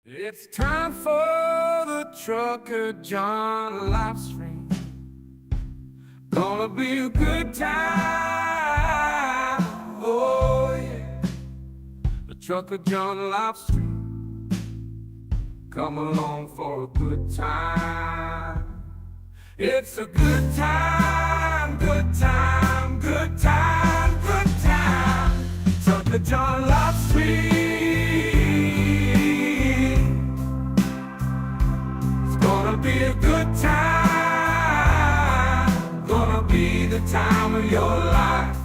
It's time for the Trucker John Livestream. Gonna be a good time. Oh yeah. The Trucker John Livestream. Come along for a good time. It's a good time, good time, good time, good time. Trucker John Livestream. Gonna be a good time. Gonna be the time of your life.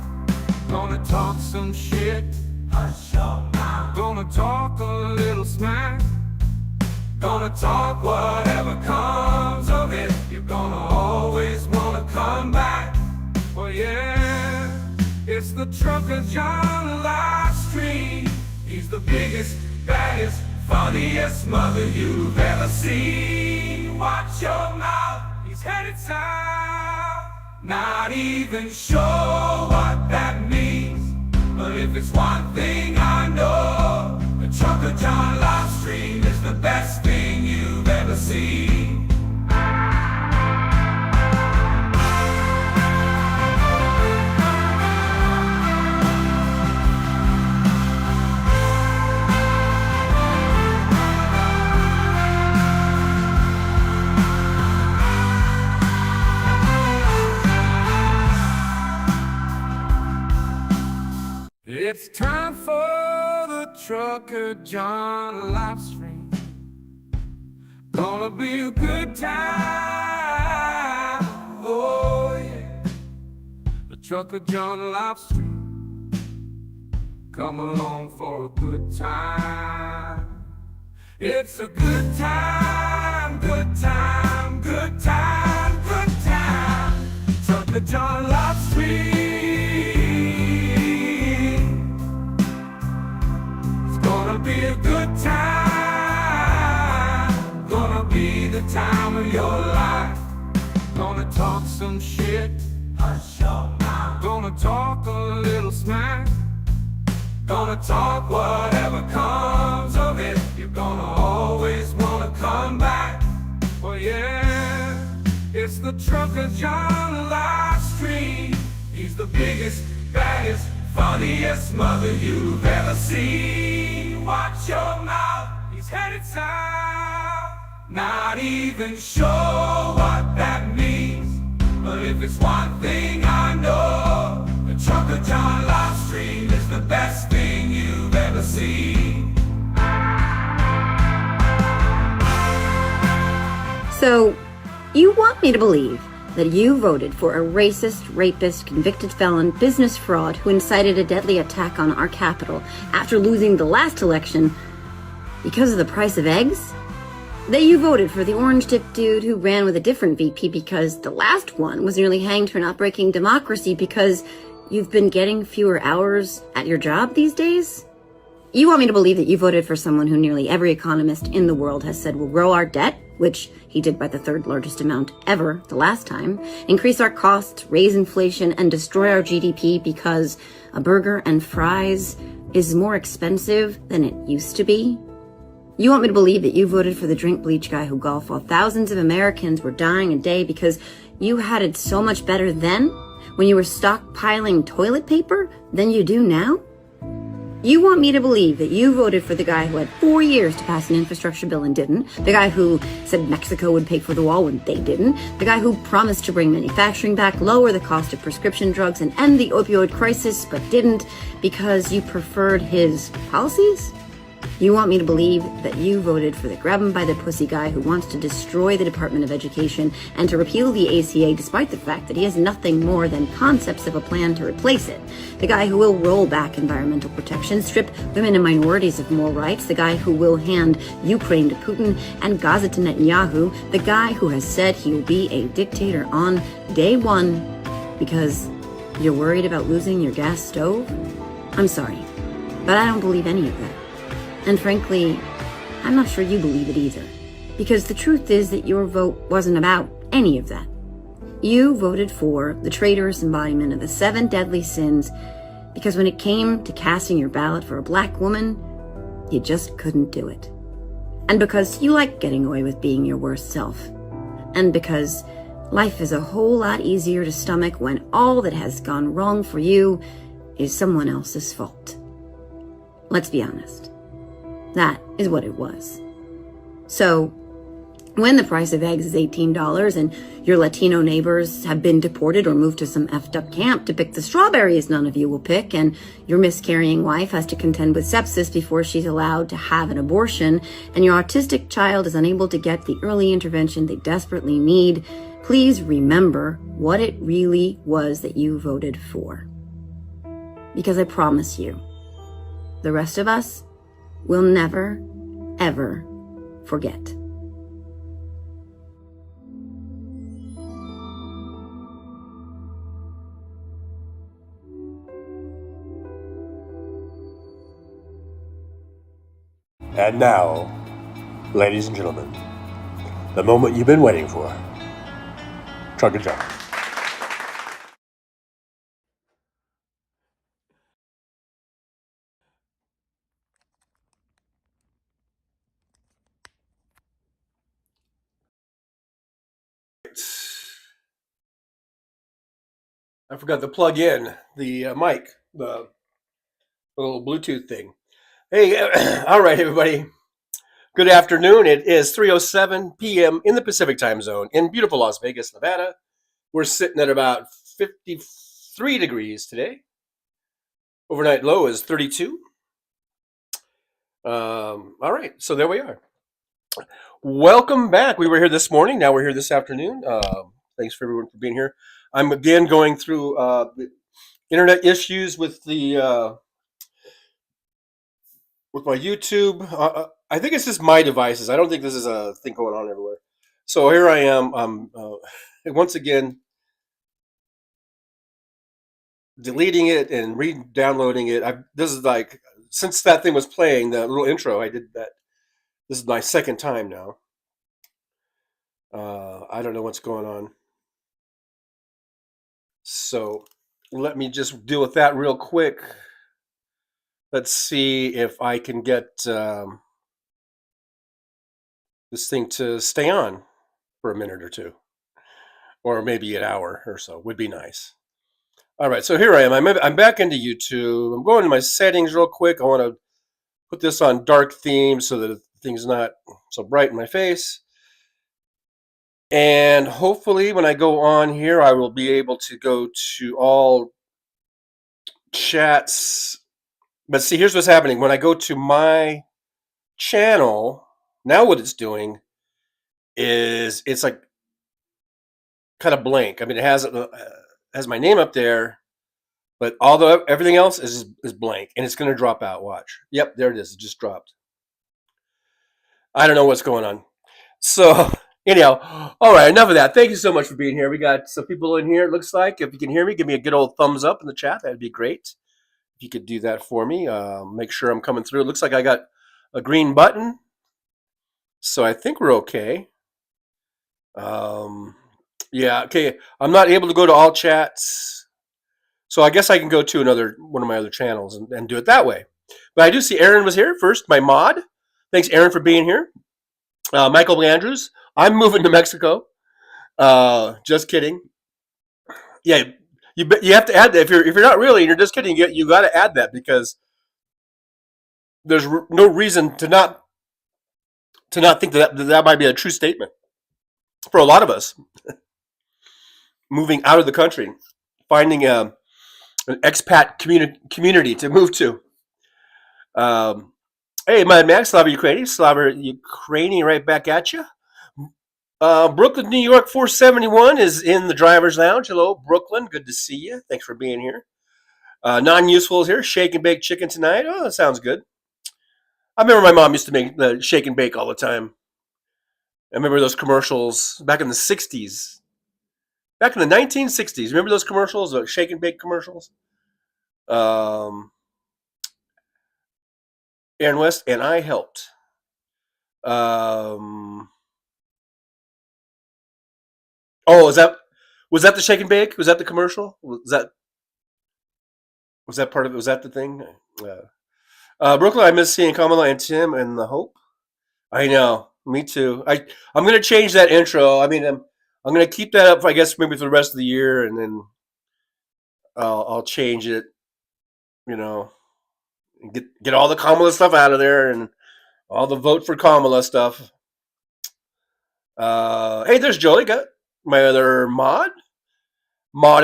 Gonna talk some shit. Hush your mouth. Gonna talk a little smack. Gonna talk whatever comes of it. You're gonna always wanna come back. Well yeah, it's the Trucker John Livestream. He's the biggest, baddest, funniest mother you've ever seen. Watch your mouth, he's headed south. Not even sure what that means, but if it's one thing I know, the Trucker John Livestream is the best thing you've ever seen. It's time for the Trucker John Livestream. Gonna be a good time. Oh yeah. The Trucker John Livestream. Come along for a good time. It's a good time, good time, good time, good time. Trucker John Livestream. Gonna be a good time. Gonna be the time of your life. Gonna talk some shit. Hush your mouth. Gonna talk a little smack. Gonna talk whatever comes of it. You're gonna always wanna come back. Well yeah, it's the Trucker John Livestream. He's the biggest, baddest, funniest mother you've ever seen. Watch your mouth, he's headed south. Not even sure what that means, but if it's one thing I know, the Trucker John Livestream is the best thing you've ever seen. So, you want me to believe that you voted for a racist, rapist, convicted felon, business fraud who incited a deadly attack on our capital after losing the last election because of the price of eggs? That you voted for the orange-tipped dude who ran with a different VP because the last one was nearly hanged for not breaking democracy because you've been getting fewer hours at your job these days? You want me to believe that you voted for someone who nearly every economist in the world has said will grow our debt, which he did by the third largest amount ever the last time, increase our costs, raise inflation, and destroy our GDP because a burger and fries is more expensive than it used to be? You want me to believe that you voted for the drink bleach guy who golfed while thousands of Americans were dying a day because you had it so much better then, when you were stockpiling toilet paper, than you do now? You want me to believe that you voted for the guy who had 4 years to pass an infrastructure bill and didn't, the guy who said Mexico would pay for the wall when they didn't, the guy who promised to bring manufacturing back, lower the cost of prescription drugs, and end the opioid crisis, but didn't because you preferred his policies? You want me to believe that you voted for the grab-him-by-the-pussy guy who wants to destroy the Department of Education and to repeal the ACA despite the fact that he has nothing more than concepts of a plan to replace it. The guy who will roll back environmental protection, strip women and minorities of more rights, the guy who will hand Ukraine to Putin and Gaza to Netanyahu, the guy who has said he will be a dictator on day one because you're worried about losing your gas stove? I'm sorry, but I don't believe any of that. And frankly, I'm not sure you believe it either. Because the truth is that your vote wasn't about any of that. You voted for the traitorous embodiment of the 7 deadly sins because when it came to casting your ballot for a black woman, you just couldn't do it. And because you like getting away with being your worst self. And because life is a whole lot easier to stomach when all that has gone wrong for you is someone else's fault. Let's be honest. That is what it was. So, when the price of eggs is $18 and your Latino neighbors have been deported or moved to some effed up camp to pick the strawberries none of you will pick, and your miscarrying wife has to contend with sepsis before she's allowed to have an abortion, and your autistic child is unable to get the early intervention they desperately need, please remember what it really was that you voted for. Because I promise you, the rest of us will never, ever forget. And now, ladies and gentlemen, the moment you've been waiting for. Trucker John. I forgot to plug in the mic, the little Bluetooth thing. Hey, all right, everybody. Good afternoon. It is 3:07 p.m. in the Pacific time zone in beautiful Las Vegas, Nevada. We're sitting at about 53 degrees today. Overnight low is 32. All right, so there we are. Welcome back. We were here this morning. Now we're here this afternoon. Thanks for everyone for being here. I'm again going through the internet issues with the with my YouTube. I think it's just my devices. I don't think this is a thing going on everywhere. So here I am. I'm once again deleting it and re-downloading it. This is like, since that thing was playing, the little intro, I did that. This is my second time now. I don't know what's going on. So let me just deal with that real quick. Let's see if I can get this thing to stay on for a minute or two, or maybe an hour or so would be nice. All right, so here I am. I'm back into YouTube. I'm going to my settings real quick. I want to put this on dark theme so that things not so bright in my face. And hopefully when I go on here, I will be able to go to all chats. But see, here's what's happening. When I go to my channel, now what it's doing is it's like kind of blank. I mean, it has my name up there, but everything else is blank, and it's going to drop out. Watch. Yep, there it is. It just dropped. I don't know what's going on. So anyhow, all right, enough of that. Thank you so much for being here. We got some people in here, it looks like. If you can hear me, give me a good old thumbs up in the chat. That'd be great. If you could do that for me, make sure I'm coming through. It looks like I got a green button, so I think we're okay. Yeah, okay. I'm not able to go to all chats, so I guess I can go to one of my other channels and do it that way. But I do see Aaron was here first, my mod. Thanks, Aaron, for being here. Michael Andrews. I'm moving to Mexico. Just kidding. Yeah, you have to add that. If you're not really, and you're just kidding, you got to add that, because there's no reason to not think that might be a true statement for a lot of us. Moving out of the country, finding an expat community to move to. Hey, my Max, Slava Ukraini, right back at you. Brooklyn, New York, 471 is in the driver's lounge. Hello, Brooklyn. Good to see you. Thanks for being here. Non-useful is here. Shake and bake chicken tonight. Oh, that sounds good. I remember my mom used to make the shake and bake all the time. I remember those commercials back in the 60s. Back in the 1960s. Remember those commercials, the shake and bake commercials? Aaron West and I helped. Oh, was that the shake and bake? Was that the commercial? Was that part of it? Was that the thing? Brooklyn, I miss seeing Kamala and Tim and the Hope. I know. Me too. I'm gonna change that intro. I mean, I'm gonna keep that up. I guess maybe for the rest of the year, and then I'll change it. You know, and get all the Kamala stuff out of there, and all the vote for Kamala stuff. Hey, there's Jolie. Got my other mod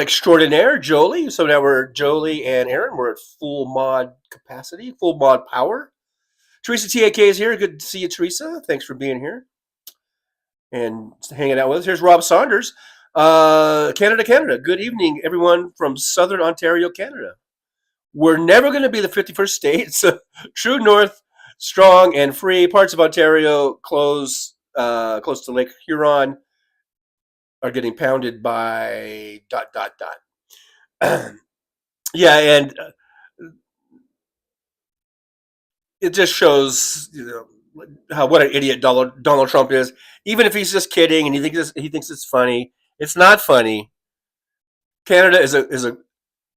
extraordinaire, Jolie. So now we're Jolie and Aaron. We're at full mod capacity, full mod power. Teresa TAK is here. Good to see you, Teresa. Thanks for being here and hanging out with us. Here's Rob Saunders, Canada, Canada. Good evening, everyone from Southern Ontario, Canada. We're never going to be the 51st state. So true north, strong and free. Parts of Ontario close to Lake Huron are getting pounded by ... Yeah, and it just shows how what an idiot Donald Trump is. Even if he's just kidding and he thinks it's funny, it's not funny. Canada is a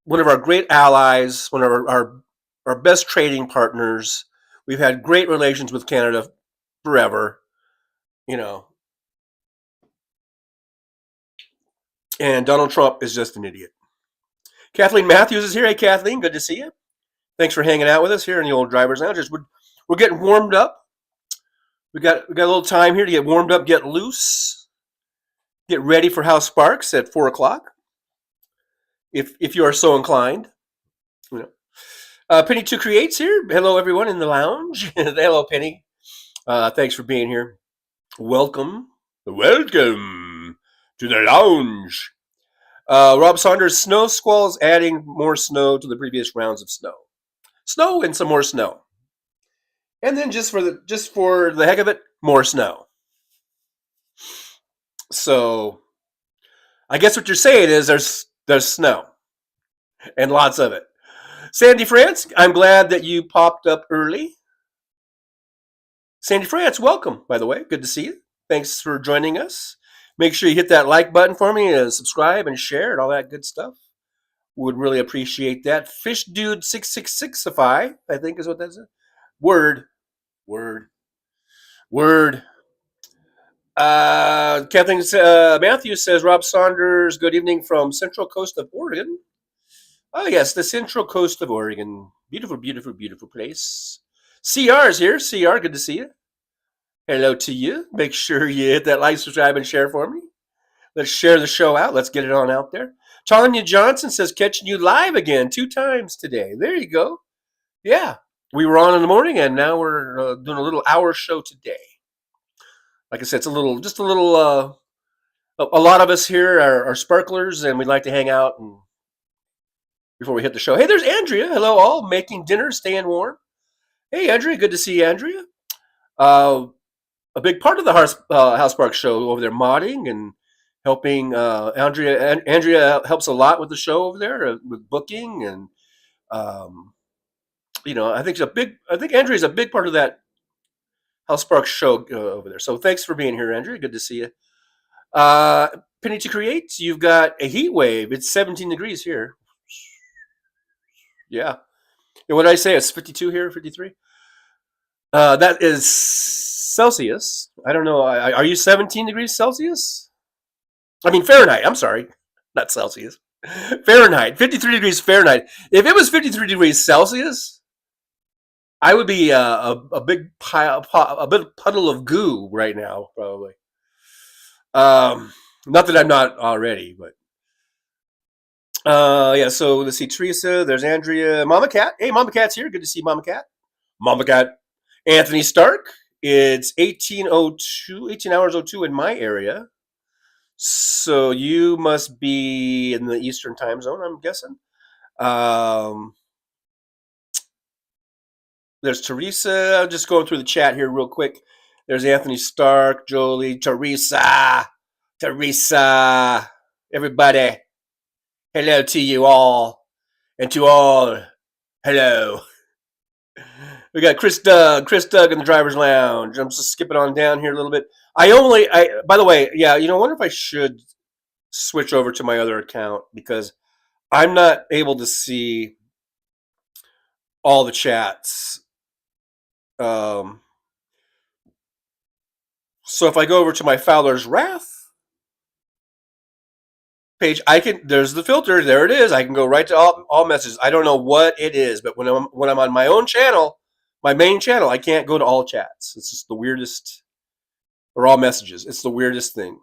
one of our great allies, one of our best trading partners. We've had great relations with Canada forever, you know. And Donald Trump is just an idiot. Kathleen Matthews is here. Hey, Kathleen, good to see you. Thanks for hanging out with us here in the old driver's lounge. We're getting warmed up. We got a little time here to get warmed up, get loose, get ready for House Sparks at 4 o'clock, if you are so inclined. You know, Penny Two Creates here. Hello, everyone in the lounge. Hello, Penny. Thanks for being here. Welcome to the lounge. Rob Saunders, snow squalls adding more snow to the previous rounds of snow. Snow and some more snow. And then just for the heck of it, more snow. So I guess what you're saying is there's snow and lots of it. Sandy France, I'm glad that you popped up early. Sandy France, welcome, by the way. Good to see you. Thanks for joining us. Make sure you hit that like button for me and subscribe and share and all that good stuff. Would really appreciate that. Fish Dude 666ify, I think is what that's. Word. Kathleen Matthews says, Rob Saunders, good evening from Central Coast of Oregon. Oh, yes, the Central Coast of Oregon. Beautiful, beautiful, beautiful place. CR is here. CR, good to see you. Hello to you. Make sure you hit that like, subscribe, and share for me. Let's share the show out. Let's get it on out there. Tanya Johnson says, catching you live again 2 times today. There you go. Yeah, we were on in the morning, and now we're doing a little hour show today. Like I said, it's a little. A lot of us here are sparklers, and we'd like to hang out and before we hit the show. Hey, there's Andrea. Hello, all. Making dinner, staying warm. Hey, Andrea. Good to see you, Andrea. A big part of the House Park show over there, modding and helping. Andrea helps a lot with the show over there, with booking and. I think Andrea's a big part of that House Sparks show over there. So thanks for being here, Andrea. Good to see you. Penny to Create, you've got a heat wave. It's 17 degrees here. Yeah. And what did I say? It's 52 here, 53? That is Celsius. I don't know. Are you 17 degrees Celsius? I mean, Fahrenheit. I'm sorry. Not Celsius. Fahrenheit. 53 degrees Fahrenheit. If it was 53 degrees Celsius, I would be a big puddle of goo right now, probably. Not that I'm not already, but yeah. So let's see, Teresa. There's Andrea, Mama Cat. Hey, Mama Cat's here. Good to see Mama Cat. Mama Cat. Anthony Stark. It's 18 hours 02 in my area. So you must be in the Eastern time zone, I'm guessing. There's Teresa. I'm just going through the chat here real quick. There's Anthony Stark, Jolie, Teresa, everybody. Hello to you all, and to all, hello. We got Chris Doug in the driver's lounge. I'm just skipping on down here a little bit. By the way, yeah, I wonder if I should switch over to my other account because I'm not able to see all the chats. So if I go over to my Fowler's Wrath page, there's the filter. There it is. I can go right to all messages. I don't know what it is, but when I'm on my own channel, my main channel, I can't go to all chats. It's just the weirdest, or all messages. It's the weirdest thing.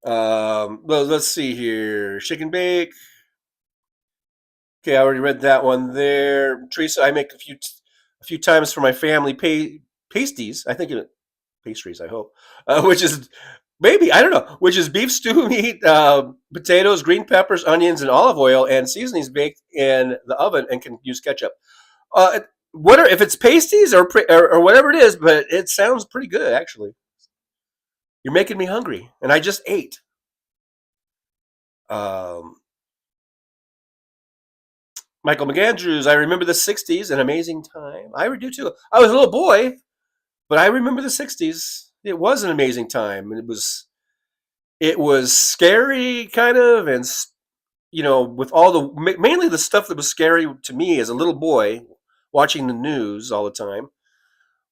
Well, let's see here. Shake and bake. Okay, I already read that one there. Teresa, I make a few times for my family pasties. I think pastries. I hope, which is maybe, I don't know, which is beef stew meat, potatoes, green peppers, onions, and olive oil, and seasonings baked in the oven, and can use ketchup. If it's pasties or whatever it is, but it sounds pretty good actually. You're making me hungry, and I just ate. Um, Michael McAndrews, I remember the '60s, an amazing time. I do too. I was a little boy, but I remember the '60s. It was an amazing time, and it was scary, kind of, and with all mainly the stuff that was scary to me as a little boy, watching the news all the time,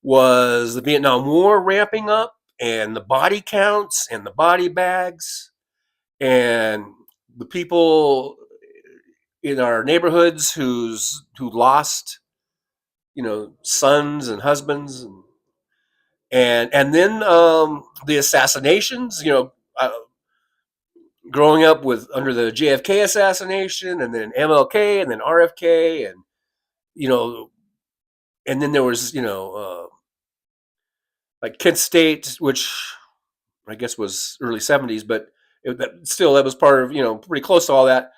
was the Vietnam War ramping up, and the body counts, and the body bags, and the people in our neighborhoods who lost, sons and husbands, and then the assassinations. Growing up under the JFK assassination, and then MLK, and then RFK, and you know, and then there was like Kent State, which I guess was early '70s, but that was part of, pretty close to all that.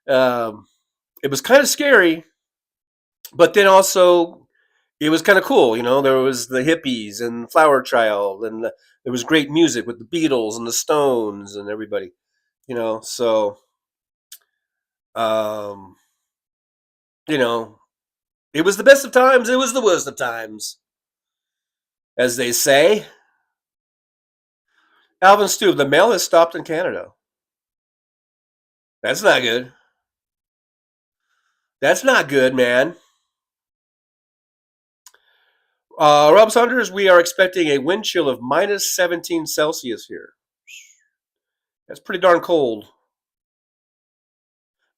Um, it was kind of scary, but then also it was kind of cool. There was the hippies and Flower Child, and there was great music with the Beatles and the Stones and everybody. So um, you know, it was the best of times. It was the worst of times, as they say. Alvin Stu, the mail has stopped in Canada. That's not good. That's not good, man. Rob Saunders, we are expecting a wind chill of minus 17 Celsius here. That's pretty darn cold.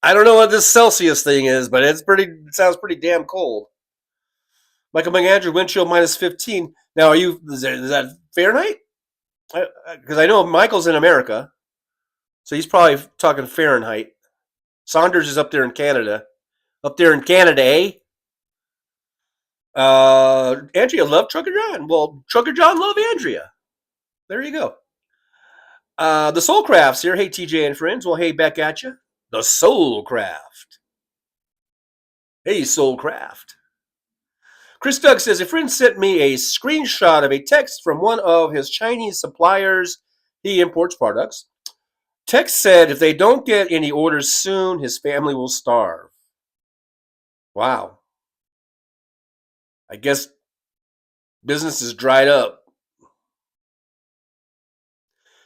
I don't know what this Celsius thing is, but it sounds pretty damn cold. Michael McAndrew, wind chill minus 15. Now, is that Fahrenheit? Because I know Michael's in America, so he's probably talking Fahrenheit. Saunders is up there in Canada. Up there in Canada, eh? Andrea loved Trucker John. Well, Trucker John loved Andrea. There you go. The Soul Crafts here. Hey, TJ and friends. Well, hey, back at you. The Soul Craft. Hey, Soul Craft. Chris Doug says, a friend sent me a screenshot of a text from one of his Chinese suppliers. He imports products. Text said, if they don't get any orders soon, his family will starve. Wow. I guess business is dried up.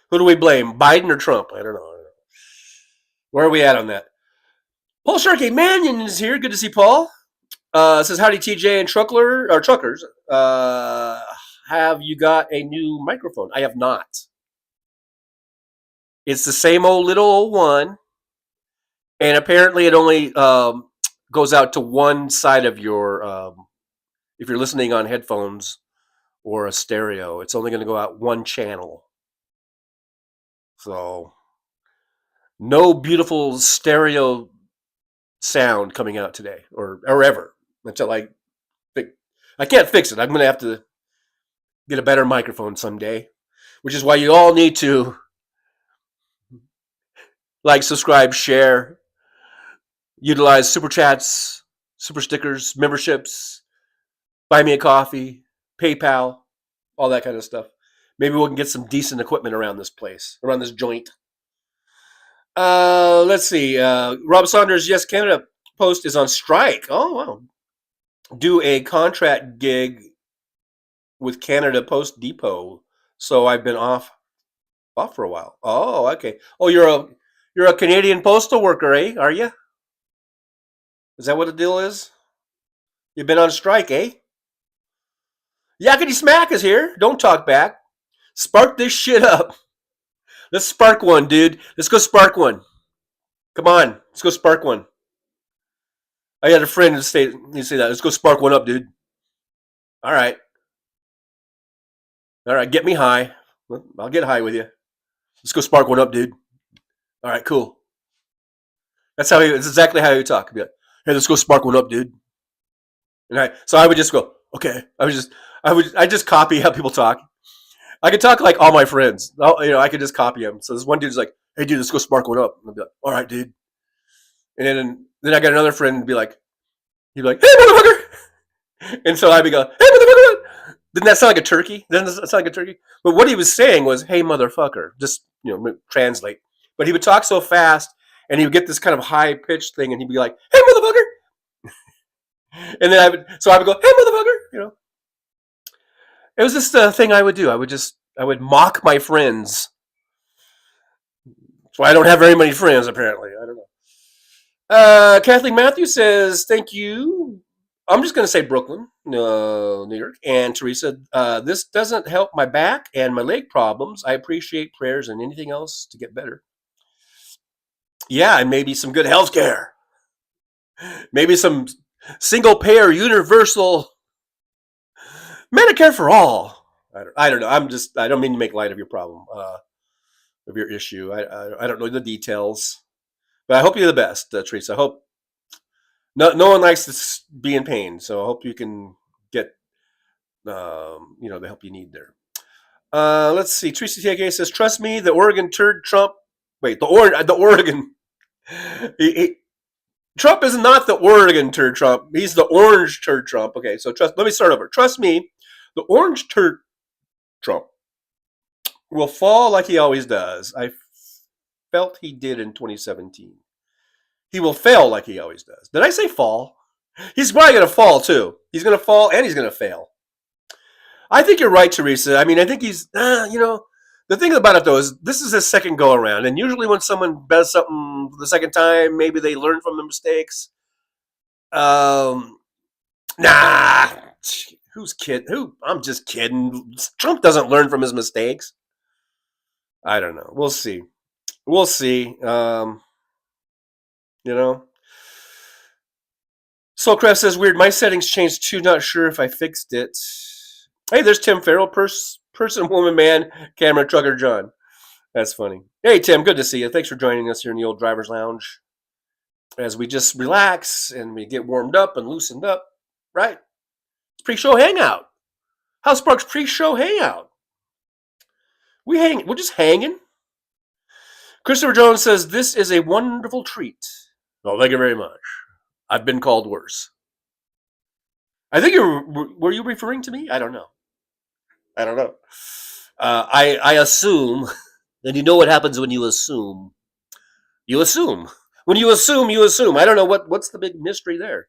Who do we blame, Biden or Trump? I don't know. Where are we at on that? Paul Sharkey Mannion is here. Good to see Paul. Says, howdy, TJ and truckers. Have you got a new microphone? I have not. It's the same old little old one, and apparently it only goes out to one side of your. If you're listening on headphones or a stereo, it's only going to go out one channel. So, no beautiful stereo sound coming out today or ever until I can't fix it. I'm going to have to get a better microphone someday, which is why you all need to like, subscribe, share, utilize super chats, super stickers, memberships, buy me a coffee, PayPal, all that kind of stuff. Maybe we can get some decent equipment around this place, around this joint. Let's see. Rob Saunders, yes, Canada Post is on strike. Oh, wow. Do a contract gig with Canada Post Depot. So I've been off for a while. Oh, okay. Oh, you're a Canadian postal worker, eh? Are you? Is that what the deal is? You've been on strike, eh? Yakety Smack is here. Don't talk back. Spark this shit up. Let's spark one, dude. Let's go spark one. Come on. Let's go spark one. I had a friend who say that. Let's go spark one up, dude. All right. All right. Get me high. I'll get high with you. Let's go spark one up, dude. All right, cool. That's exactly how you talk. Be like, hey, let's go spark one up, dude. And so I would just go, okay. I just copy how people talk. I could talk like all my friends. I could just copy them. So this one dude's like, hey, dude, let's go spark one up. And I'll be like, all right, dude. And then I got another friend and he'd be like, hey, motherfucker. And so I'd be going, hey, motherfucker. Didn't that sound like a turkey? Doesn't that sound like a turkey? But what he was saying was, hey, motherfucker. Just, translate. But he would talk so fast and he would get this kind of high pitched thing and he'd be like, hey, motherfucker. And then I would go, hey, motherfucker. It was just a thing I would do. I would mock my friends. That's why I don't have very many friends, apparently. I don't know. Kathleen Matthews says, thank you. I'm just going to say Brooklyn, New York. And Teresa, this doesn't help my back and my leg problems. I appreciate prayers and anything else to get better. Yeah, and maybe some good health care. Maybe some single-payer, universal Medicare for all. I don't know. I don't mean to make light of your problem, of your issue. I don't know the details, but I hope you're the best, Teresa. I hope no one likes to be in pain, so I hope you can get the help you need there. Let's see. Teresa TK says, "Trust me, the Oregon turd Trump. Wait, the Oregon. Trump is not the Oregon turd Trump. He's the orange turd Trump. Okay, so let me start over. Trust me, the orange turd Trump will fall like he always does. I felt he did in 2017. He will fail like he always does. Did I say fall? He's probably going to fall too. He's going to fall and he's going to fail. I think you're right, Teresa. I mean, I think he's, the thing about it though is this is his second go around. And usually when someone does something for the second time, maybe they learn from the mistakes. Nah. Who's kidding? I'm just kidding. Trump doesn't learn from his mistakes. I don't know. We'll see. Soulcraft says, weird. My settings changed too. Not sure if I fixed it. Hey, there's Tim Farrell. Person, woman, man, camera, trucker, John. That's funny. Hey, Tim. Good to see you. Thanks for joining us here in the old driver's lounge as we just relax and we get warmed up and loosened up. Right? Pre-show hangout. House Sparks pre-show hangout. We're just hanging. Christopher Jones says, this is a wonderful treat. Oh, thank you very much. I've been called worse. I think were you referring to me? I don't know. I assume, and you know what happens when you assume. You assume. When you assume, you assume. I don't know what's the big mystery there.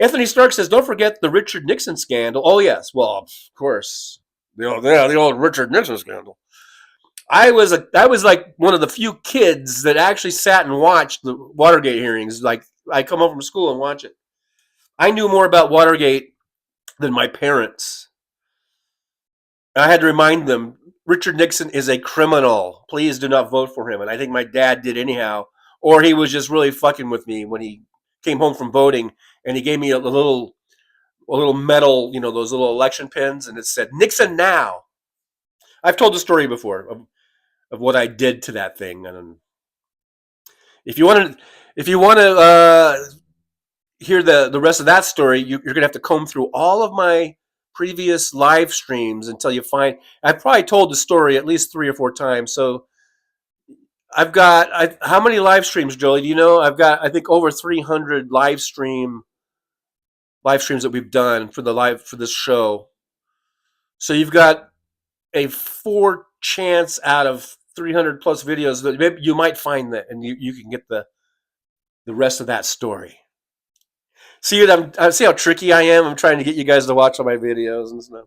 Anthony Stark says, don't forget the Richard Nixon scandal. Oh, yes. Well, of course. The old Richard Nixon scandal. I was like one of the few kids that actually sat and watched the Watergate hearings. Like, I come home from school and watch it. I knew more about Watergate than my parents. I had to remind them, Richard Nixon is a criminal. Please do not vote for him. And I think my dad did anyhow. Or he was just really fucking with me when he came home from voting and he gave me a little metal, those little election pins, and it said Nixon now. I've told the story before of what I did to that thing. And if you want to hear the rest of that story, you're going to have to comb through all of my previous live streams until you find. I've probably told the story at least 3 or 4 times. So I've got how many live streams, Jolie? Do you know? I've got, I think, over 300 live streams that we've done for this show. So you've got a 4 chance out of 300 plus videos that maybe you might find that, and you can get the rest of that story. See how tricky I am. I'm trying to get you guys to watch all my videos and stuff.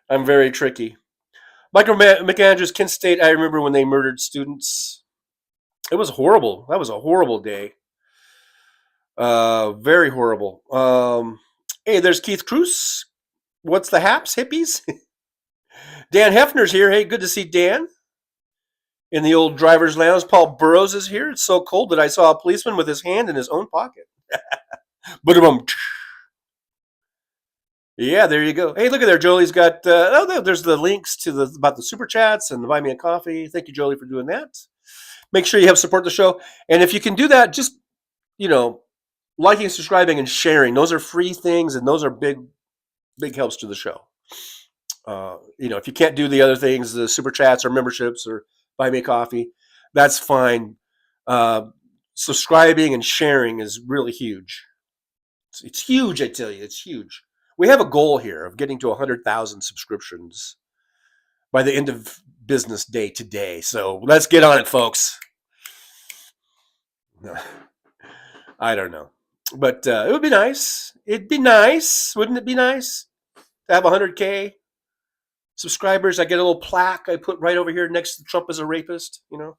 I'm very tricky. Michael McAndrews, Kent State. I remember when they murdered students. It was horrible. That was a horrible day. Very horrible. Hey, there's Keith Cruz. What's the haps, hippies? Dan Hefner's here. Hey, good to see Dan in the old driver's lounge. Paul Burrows is here. It's so cold that I saw a policeman with his hand in his own pocket. Boom. Yeah, there you go. Hey, look at there. Jolie's got, there's the links to about the super chats and the buy me a coffee. Thank you, Jolie, for doing that. Make sure you have support the show. And if you can do that, just, liking, subscribing, and sharing. Those are free things, and those are big helps to the show. If you can't do the other things, the super chats or memberships or buy me a coffee, that's fine. Subscribing and sharing is really huge. It's huge, I tell you. It's huge. We have a goal here of getting to 100,000 subscriptions by the end of business day today. So let's get on it, folks. No, I don't know. But it would be nice. It'd be nice. Wouldn't it be nice to have 100K subscribers? I get a little plaque I put right over here next to Trump as a rapist, Wouldn't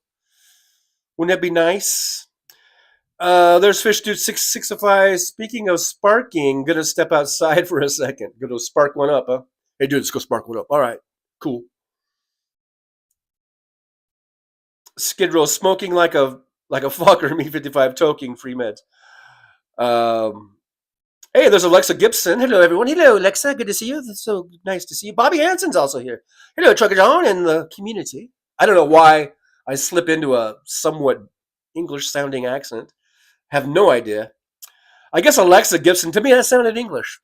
that be nice? There's Fish Dude 665. Speaking of sparking, gonna step outside for a second. Gonna spark one up, huh? Hey, dude, let's go spark one up. All right, cool. Skid Row smoking like a fucker. Me 55 toking free meds. Hey, there's Alexa Gibson. Hello, everyone. Hello, Alexa. Good to see you. It's so nice to see you. Bobby Hanson's also here. Hello, Trucker John and the community. I don't know why I slip into a somewhat English-sounding accent. Have no idea. I guess Alexa Gibson, to me, that sounded English.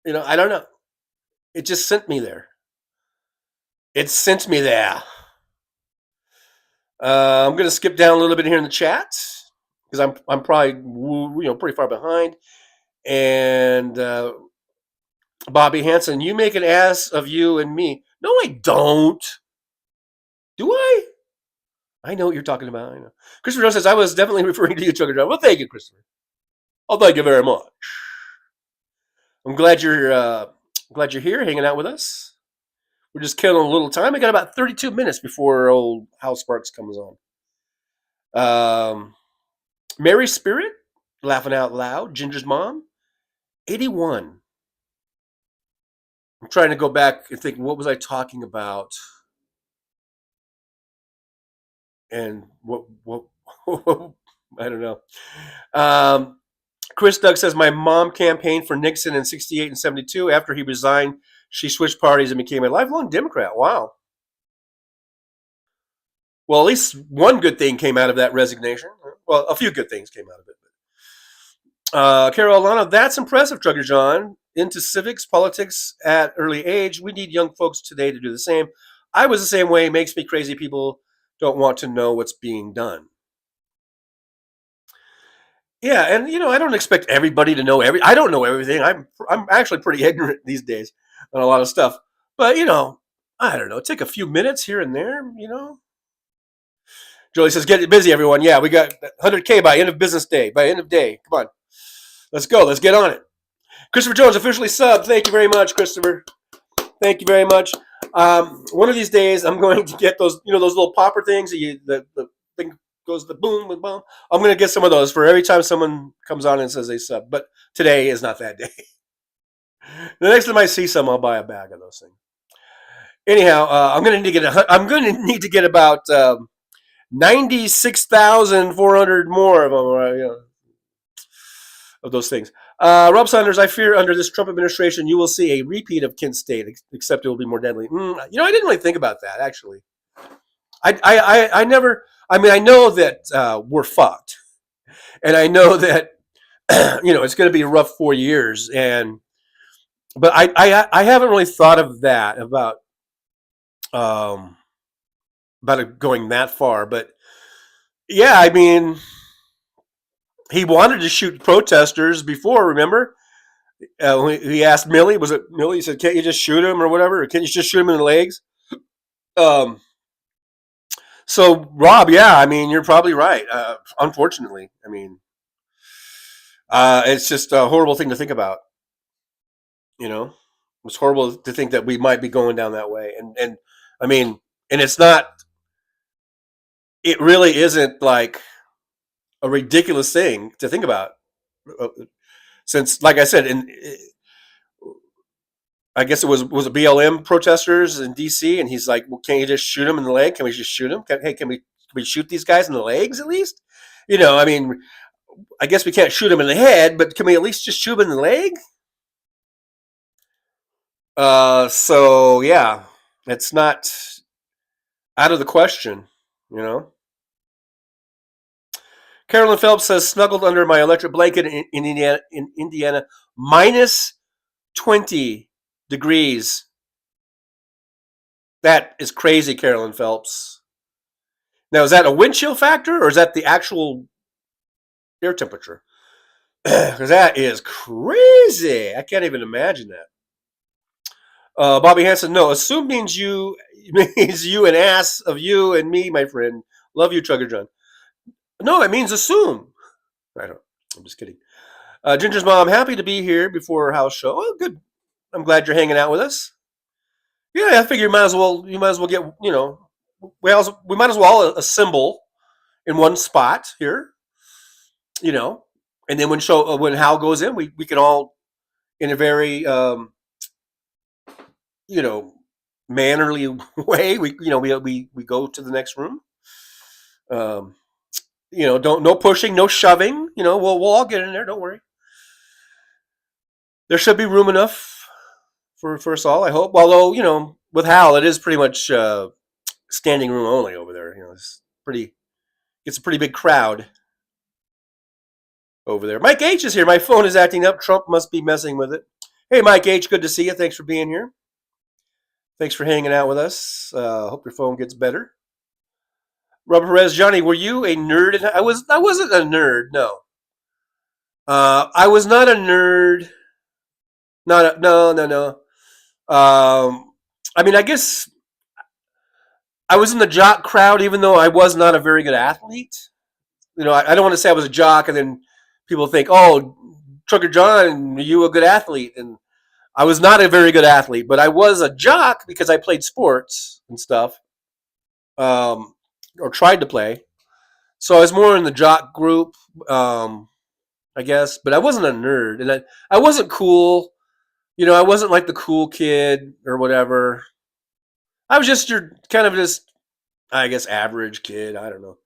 I don't know. It just sent me there. It sent me there. I'm going to skip down a little bit here in the chat because I'm probably pretty far behind. And Bobby Hanson, you make an ass of you and me. No, I don't. Do I? I know what you're talking about. I know. Christopher Jones says, I was definitely referring to you, Trucker John. Well, thank you, Christopher. Oh, thank you very much. I'm glad you're here hanging out with us. We're just killing a little time. We got about 32 minutes before old House Sparks comes on. Mary Spirit, laughing out loud. Ginger's mom, 81. I'm trying to go back and think, what was I talking about? And what I don't know. Chris Doug says, my mom campaigned for Nixon in 68 and 72. After he resigned, she switched parties and became a lifelong Democrat. Wow. Well, at least one good thing came out of that resignation. Well, a few good things came out of it. Carol Alana, that's impressive, Trucker John. Into civics, politics at early age. We need young folks today to do the same. I was the same way. It makes me crazy. People don't want to know what's being done. Yeah, and I don't expect everybody to know I don't know everything. I'm actually pretty ignorant these days on a lot of stuff. But I don't know. Take a few minutes here and there. Jolie says, "Get busy, everyone." Yeah, we got 100K by end of business day. By end of day, come on, let's go. Let's get on it. Christopher Jones officially subbed. Thank you very much, Christopher. Thank you very much. One of these days, I'm going to get those those little popper things that the thing goes the boom, boom, boom. I'm going to get some of those for every time someone comes on and says they sub. But today is not that day. The next time I see some, I'll buy a bag of those things. Anyhow, I'm going to need to get about 96,400 more of them. Of those things. Rob Saunders, I fear under this Trump administration, you will see a repeat of Kent State, except it will be more deadly. I didn't really think about that, actually. I never. I mean, I know that we're fucked, and I know that it's going to be a rough 4 years, but I haven't really thought of that about it going that far. But yeah, I mean, he wanted to shoot protesters before. Remember, he asked Millie. Was it Millie? He said, "Can't you just shoot him or whatever? Or can't you just shoot him in the legs?" So, Rob, yeah, I mean, you're probably right. Unfortunately, I mean, it's just a horrible thing to think about. It's horrible to think that we might be going down that way. And I mean, and it's not. It really isn't like a ridiculous thing to think about, since, like I said, I guess it was BLM protesters in D.C. and he's like, well, can't you just shoot him in the leg? Can we just shoot him? Can we shoot these guys in the legs at least? I mean, I guess we can't shoot him in the head, but can we at least just shoot him in the leg? So yeah, it's not out of the question, you know. Carolyn Phelps says snuggled under my electric blanket in Indiana, minus 20 degrees. That is crazy, Carolyn Phelps. Now, is that a wind chill factor or is that the actual air temperature? Because that is crazy. I can't even imagine that. Bobby Hansen, no, assume means you an ass of you and me, my friend. Love you, Chugger John. No, it means assume. I'm just kidding. Ginger's mom, happy to be here before our house show. Oh, good. I'm glad you're hanging out with us. Yeah, I figure you might as well get, we might as well assemble in one spot here, and then when Hal goes in, we can all in a very mannerly way. We go to the next room. No pushing, no shoving. We'll all get in there. Don't worry. There should be room enough for us all, I hope. Although with Hal, it is pretty much standing room only over there. It's a pretty big crowd over there. Mike H is here. My phone is acting up. Trump must be messing with it. Hey, Mike H, good to see you. Thanks for being here. Thanks for hanging out with us. Hope your phone gets better. Robert Perez, Johnny, were you a nerd? I wasn't a nerd. No. I was not a nerd. No. I mean, I guess I was in the jock crowd, even though I was not a very good athlete. I don't want to say I was a jock, and then people think, "Oh, Trucker John, you a good athlete?" And I was not a very good athlete, but I was a jock because I played sports and stuff, or tried to play. So I was more in the jock group, I guess. But I wasn't a nerd, and I wasn't cool. I wasn't like the cool kid or whatever. I was just I guess, average kid. I don't know.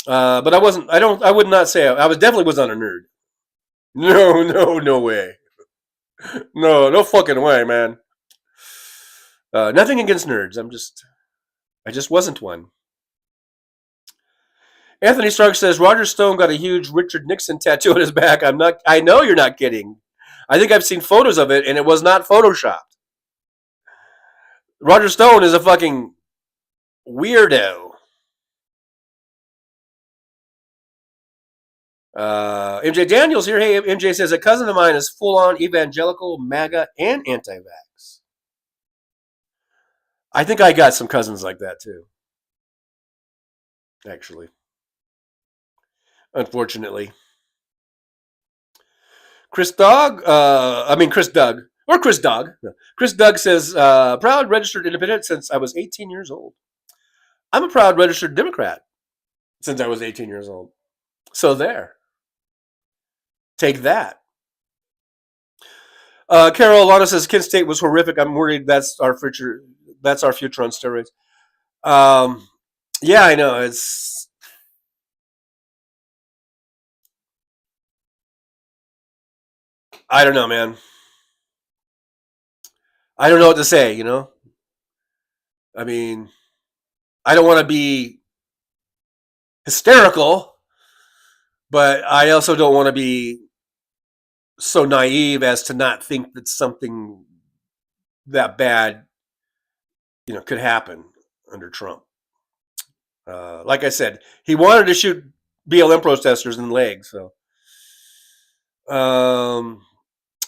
But I wasn't. I would not say I definitely was not a nerd. No way. No fucking way, man. Nothing against nerds. I just wasn't one. Anthony Stark says Roger Stone got a huge Richard Nixon tattoo on his back. I know you're not kidding. I think I've seen photos of it, and it was not photoshopped. Roger Stone is a fucking weirdo. MJ Daniels here. Hey, MJ says a cousin of mine is full-on evangelical, MAGA, and anti-vax. I think I got some cousins like that too. Actually, unfortunately, Chris Doug. Chris Doug or Chris Doug. Chris Doug says proud registered independent since I was 18 years old. I'm a proud registered Democrat since I was 18 years old. So there. Take that. Carol Alana says Kent State was horrific. I'm worried that's our future. That's our future on steroids. Yeah, I know. I don't know, man. I don't know what to say. I mean, I don't want to be hysterical, but I also don't want to be so naive as to not think that something that bad, could happen under Trump. Like I said, he wanted to shoot BLM protesters in the leg. So,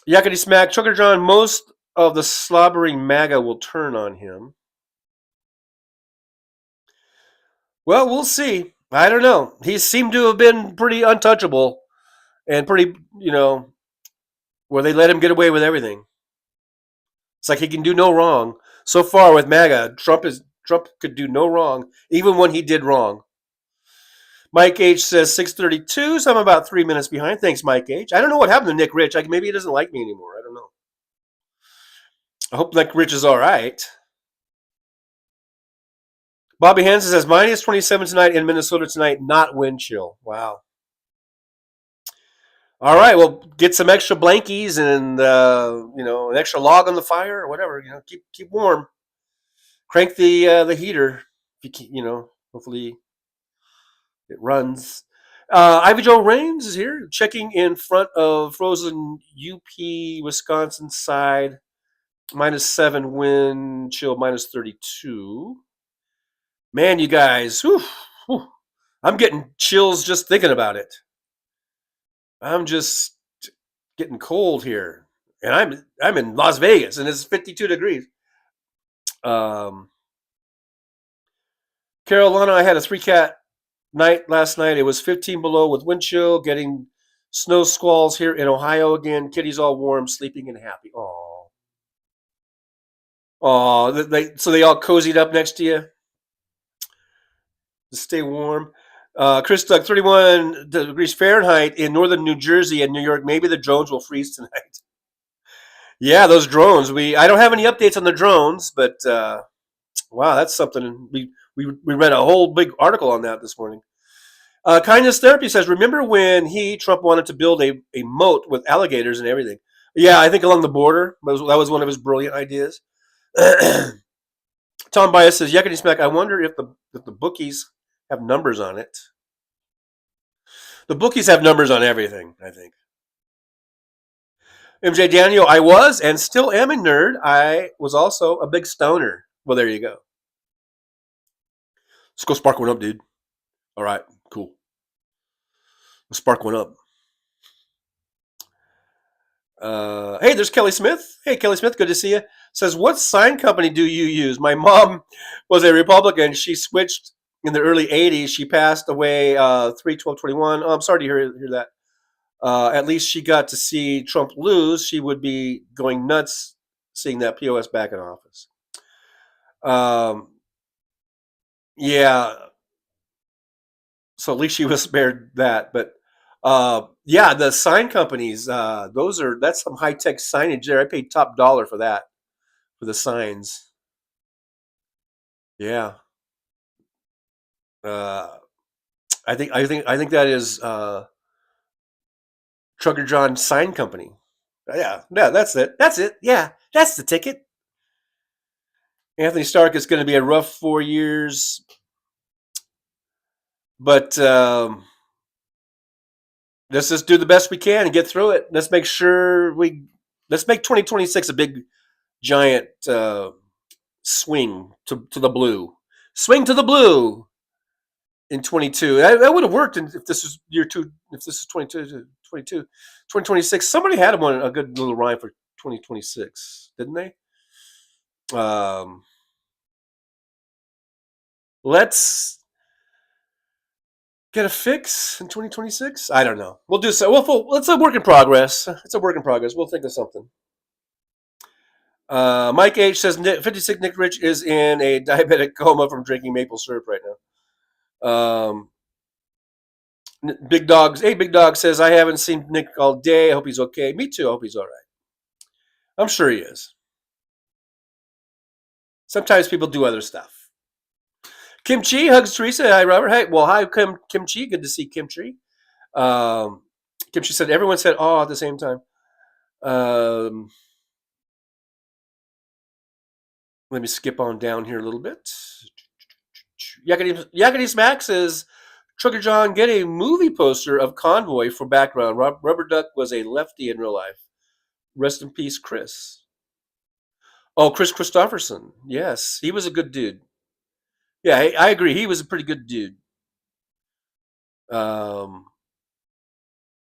Yakety Smack, Trucker John, most of the slobbering MAGA will turn on him. Well, we'll see. I don't know. He seemed to have been pretty untouchable and pretty, where they let him get away with everything. It's like he can do no wrong. So far with MAGA, Trump could do no wrong, even when he did wrong. Mike H says 6:32, so I'm about 3 minutes behind. Thanks, Mike H. I don't know what happened to Nick Rich. Maybe he doesn't like me anymore. I don't know. I hope Nick Rich is all right. Bobby Hansen says minus 27 tonight in Minnesota tonight, not wind chill. Wow. All right, well, get some extra blankies and an extra log on the fire or whatever. Keep warm. Crank the heater. Hopefully it runs. Ivy Joe Rains is here, checking in front of frozen UP Wisconsin side. -7 wind chill, -32. Man, you guys, whew, I'm getting chills just thinking about it. I'm just getting cold here, and I'm in Las Vegas, and it's 52 degrees. Carolina, I had a 3-cat night last night. It was 15 below with wind chill, getting snow squalls here in Ohio again. Kitty's all warm, sleeping and happy. Oh, so they all cozied up next to you to stay warm. Chris Doug, 31 degrees Fahrenheit in northern New Jersey and New York. Maybe the drones will freeze tonight. Yeah, those drones. I don't have any updates on the drones, but wow, that's something. We read a whole big article on that this morning. Kindness Therapy says, remember when Trump wanted to build a moat with alligators and everything? Yeah, I think along the border. That was one of his brilliant ideas. Tom Bias says, Yakety Smack, I wonder if the bookies have numbers on it. The bookies have numbers on everything, I think. MJ Daniel, I was and still am a nerd. I was also a big stoner. Well, there you go. Let's go spark one up, dude. All right, cool. Let's spark one up. Hey, there's Kelly Smith. Hey, Kelly Smith, good to see you. Says, what sign company do you use? My mom was a Republican. She switched in the early 80s. She passed away 3/12/21. Oh, I'm sorry to hear that. At least she got to see Trump lose. She would be going nuts seeing that POS back in office. Yeah. So at least she was spared that. But yeah, the sign companies, that's some high tech signage there. I paid top dollar for that, for the signs. Yeah. I think that is Trucker John Sign Company. Yeah, that's it. That's it. Yeah, that's the ticket. Anthony Stark is going to be a rough 4 years, but let's just do the best we can and get through it. Let's make 2026 a big, giant swing to the blue. Swing to the blue in 22. That would have worked if this was year two. If this is 2026. Somebody had a good little rhyme for 2026, didn't they? Let's get a fix in 2026. I don't know. We'll do so. It's a work in progress. It's a work in progress. We'll think of something. Mike H says 56 Nick Rich is in a diabetic coma from drinking maple syrup right now. Big Dogs. Hey, Big Dog says, I haven't seen Nick all day. I hope he's okay. Me too. I hope he's all right. I'm sure he is. Sometimes people do other stuff. Kimchi hugs Teresa. Hi, Robert. Hi, Kimchi. Good to see Kimchi. Kimchi said, everyone said, oh, at the same time. Let me skip on down here a little bit. Yakety Smack says, Trucker John, get a movie poster of Convoy for background. Rubber Duck was a lefty in real life. Rest in peace, Chris. Oh, Chris Christopherson. Yes, he was a good dude. Yeah, I agree. He was a pretty good dude. Yeah,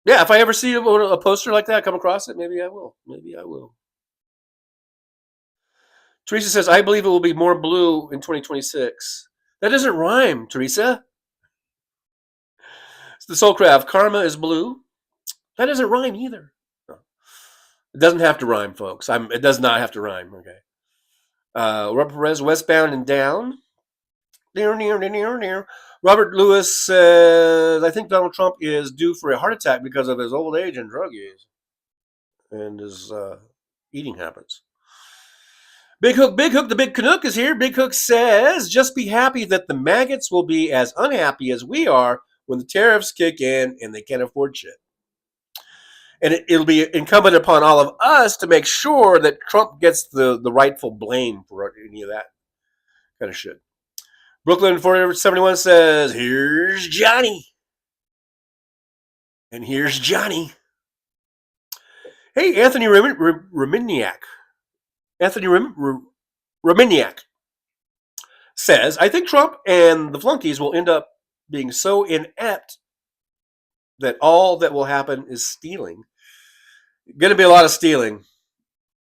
if I ever see a poster like that, come across it, maybe I will. Teresa says, I believe it will be more blue in 2026. That doesn't rhyme, Teresa. It's the Soulcraft. Karma is blue. That doesn't rhyme either. No. It doesn't have to rhyme, folks. It does not have to rhyme. Okay. Robert Perez, westbound and down. Robert Lewis says, I think Donald Trump is due for a heart attack because of his old age and drug use and his eating habits. Big Hook, the Big Canuck is here. Big Hook says, just be happy that the maggots will be as unhappy as we are when the tariffs kick in and they can't afford shit. And it'll be incumbent upon all of us to make sure that Trump gets the rightful blame for any of that kind of shit. Brooklyn 471 says, here's Johnny. And here's Johnny. Hey, Anthony Reminiak. Anthony Reminiak says, I think Trump and the flunkies will end up being so inept that all that will happen is stealing. Going to be a lot of stealing.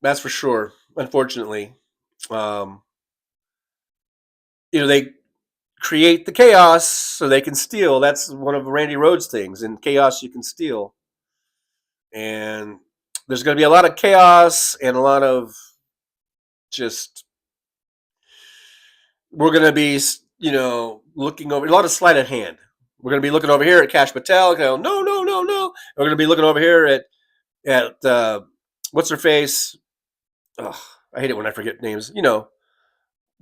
That's for sure, unfortunately. They create the chaos so they can steal. That's one of Randy Rhodes' things. In chaos, you can steal. And there's going to be a lot of chaos and a lot of just, we're going to be, looking over, a lot of sleight of hand. We're going to be looking over here at Kash Patel, going, no. We're going to be looking over here at what's her face? Oh, I hate it when I forget names. The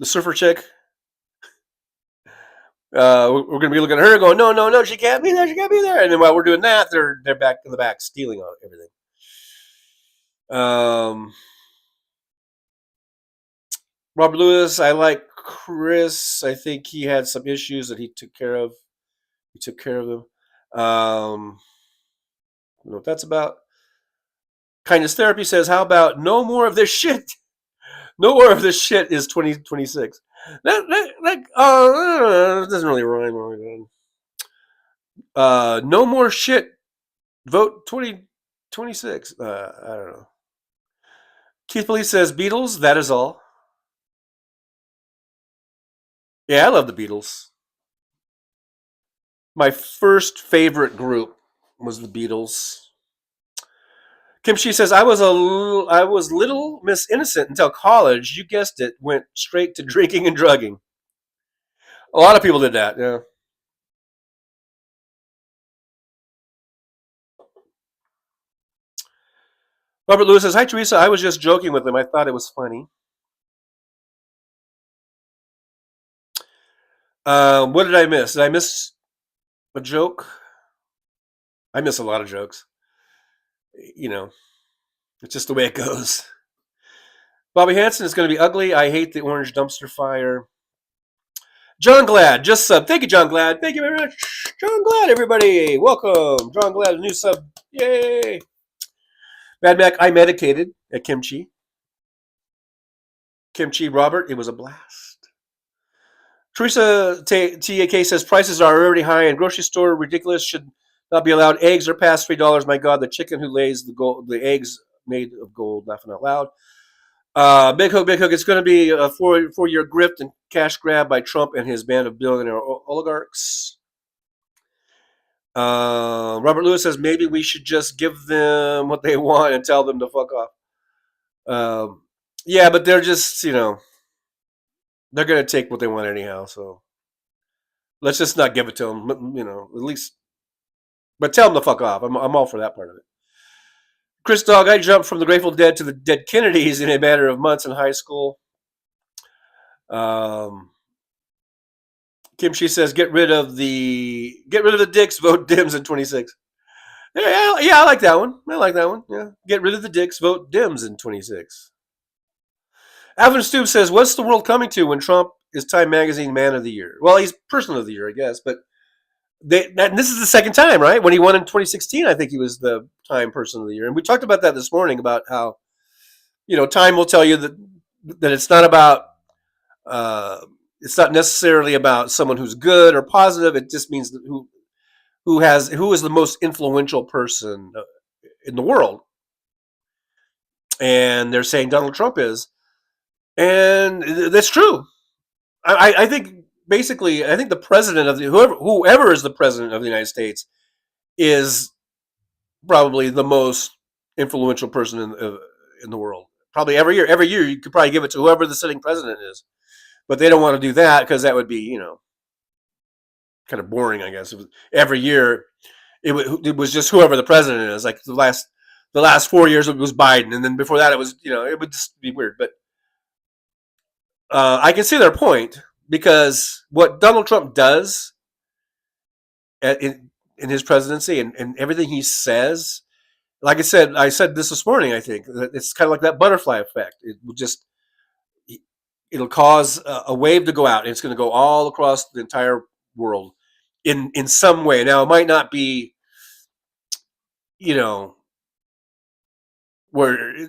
surfer chick. We're going to be looking at her going, no, she can't be there, And then while we're doing that, they're back in the back stealing everything. Robert Lewis, I like Chris. I think he had some issues that he took care of. Them. I don't know what that's about. Kindness Therapy says, how about no more of this shit? No more of this shit is 2026. That doesn't really rhyme. No more shit. Vote 2026. I don't know. Keith Police says, Beatles, that is all. Yeah, I love the Beatles. My first favorite group was the Beatles. Kimchi says, I was little Miss Innocent until college. You guessed it, went straight to drinking and drugging. A lot of people did that, yeah. Robert Lewis says, hi, Teresa. I was just joking with him. I thought it was funny. What did I miss? Did I miss a joke? I miss a lot of jokes. It's just the way it goes. Bobby Hansen is going to be ugly. I hate the orange dumpster fire. John Glad, just sub. Thank you, John Glad. Thank you very much. John Glad, everybody. Welcome. John Glad, a new sub. Yay. Mad Mac, I medicated at Kimchi. Kimchi, Robert, it was a blast. Teresa TAK says, prices are already high in grocery store. Ridiculous. Should not be allowed. Eggs are past $3. My God, the chicken who lays the eggs made of gold. Laughing out loud. Big Hook. It's going to be a four-year grift and cash grab by Trump and his band of billionaire oligarchs. Robert Lewis says, maybe we should just give them what they want and tell them to fuck off. Yeah, but they're just, they're going to take what they want anyhow. So let's just not give it to them, at least. But tell them to fuck off. I'm all for that part of it. Chris Dog, I jumped from the Grateful Dead to the Dead Kennedys in a matter of months in high school. Kimchi says, get rid of the dicks, vote Dims in 26. Yeah, I like that one. Yeah, get rid of the dicks, vote Dims in 26. Alvin Stoob says, what's the world coming to when Trump is Time Magazine Man of the Year? Well, he's Person of the Year, I guess, but this is the second time, right? When he won in 2016, I think he was the Time Person of the Year. And we talked about that this morning, about how, Time will tell you that it's not about, it's not necessarily about someone who's good or positive. It just means that who is the most influential person in the world. And they're saying Donald Trump is. And that's true. I think basically, I think the president of whoever is the president of the United States is probably the most influential person in the world. Probably every year you could probably give it to whoever the sitting president is, but they don't want to do that because that would be kind of boring, I guess. Every year it was just whoever the president is. Like the last 4 years it was Biden, and then before that it was it would just be weird, but. I can see their point because what Donald Trump does in his presidency and everything he says, like I said this morning. I think it's kind of like that butterfly effect. It will just it'll cause a wave to go out, and it's going to go all across the entire world in some way. Now, it might not be, you know, where